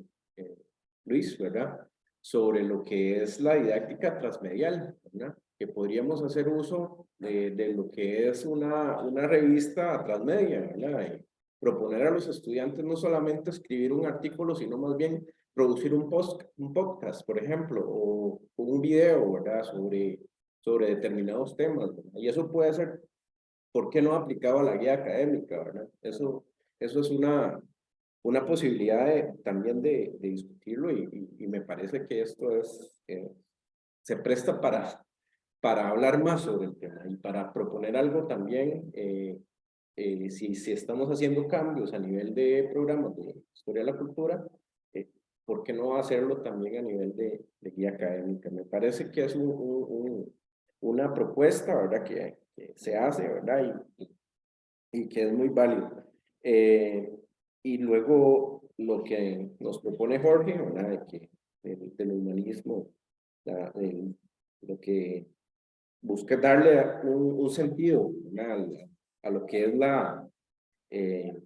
S1: Luis, ¿verdad?, sobre lo que es la didáctica transmedial, ¿verdad?, que podríamos hacer uso de lo que es una revista transmedia, ¿verdad?, y proponer a los estudiantes no solamente escribir un artículo, sino más bien producir un podcast, por ejemplo, o un video, ¿verdad?, sobre determinados temas, ¿verdad? Y eso puede ser, ¿por qué no aplicado a la guía académica, verdad? Eso es una posibilidad también de discutirlo, y me parece que esto se presta para hablar más sobre el tema y para proponer algo también. Si estamos haciendo cambios a nivel de programas de Historia de la Cultura, ¿por qué no hacerlo también a nivel de guía académica? Me parece que es una propuesta, ¿verdad?, que se hace, ¿verdad?, y que es muy válido. Y luego lo que nos propone Jorge, ¿verdad?, del humanismo, lo que busca darle un sentido, ¿verdad?, a lo que es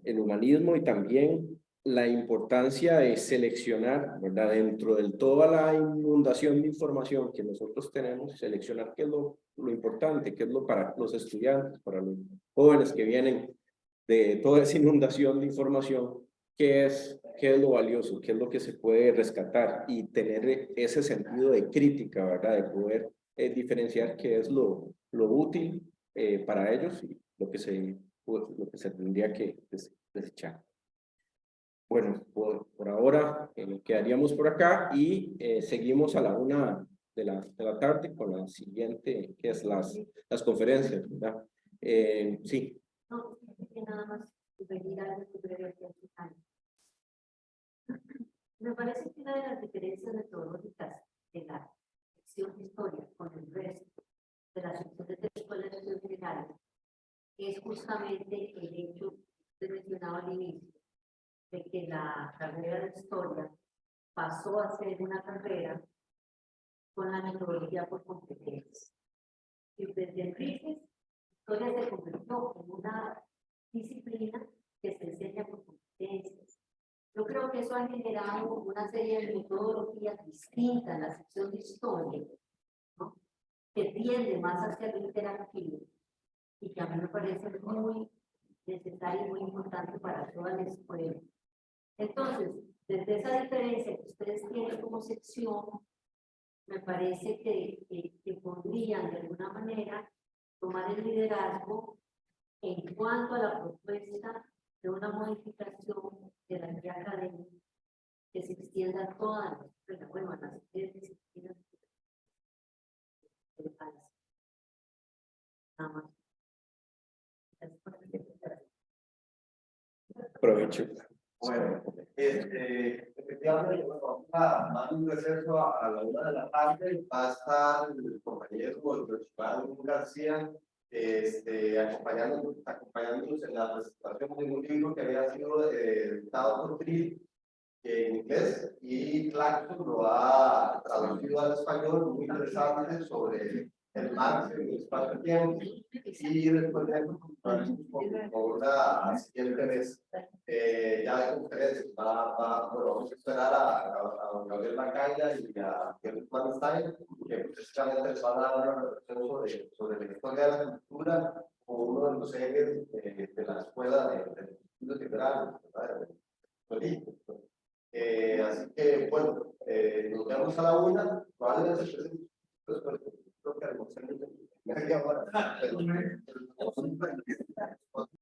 S1: el humanismo, y también la importancia de seleccionar, ¿verdad?, dentro de toda la inundación de información que nosotros tenemos, seleccionar qué es lo importante, qué es lo para los estudiantes, para los jóvenes que vienen de toda esa inundación de información, qué es lo valioso, qué es lo que se puede rescatar, y tener ese sentido de crítica, ¿verdad?, de poder diferenciar qué es lo útil para ellos y lo que se tendría que desechar. Bueno, por ahora quedaríamos por acá, y seguimos a la 1 de la tarde con la siguiente, que es las conferencias, ¿verdad? Sí.
S6: No, nada más venir a descubrir me parece que una de las diferencias metodológicas de la sección de historia con el resto de las secciones de la Escuela de Estudios Generales es justamente el hecho que mencionaba al inicio, de que la carrera de historia pasó a ser una carrera con la metodología por competencias. Y desde Enríquez, historia se convirtió en una disciplina que se enseña por competencias. Yo creo que eso ha generado una serie de metodologías distintas en la sección de historia, ¿no?, que tiende más hacia lo interactivo, y que a mí me parece muy necesario y muy importante para toda la escuela. Entonces, desde esa diferencia que ustedes tienen como sección, me parece que podrían de alguna manera tomar el liderazgo en cuanto a la propuesta de una modificación de la guía académica que se extienda a todas las, bueno, a las disciplinas del país. Nada más.
S1: Provecho.
S4: Bueno, efectivamente, vamos a dar un receso a la 1 de la tarde. Va a estar el compañero, el profesor García, acompañándonos en la presentación de un libro que había sido editado por TRIL, en inglés, y Claxon lo ha traducido al español, muy interesante, sobre el Marx en el espacio-tiempo, y después de eso, con una siguiente vez ya de conferencias, bueno, vamos a esperar a don Gabriel Macaña y a Gerrit Manstein, que precisamente les van a dar una reflexión sobre la historia de la cultura, como uno de los ejes de la escuela de estudios liberales, ¿verdad? Así que, bueno, nos vemos a la 1, probablemente creo que almorzamos en media hora.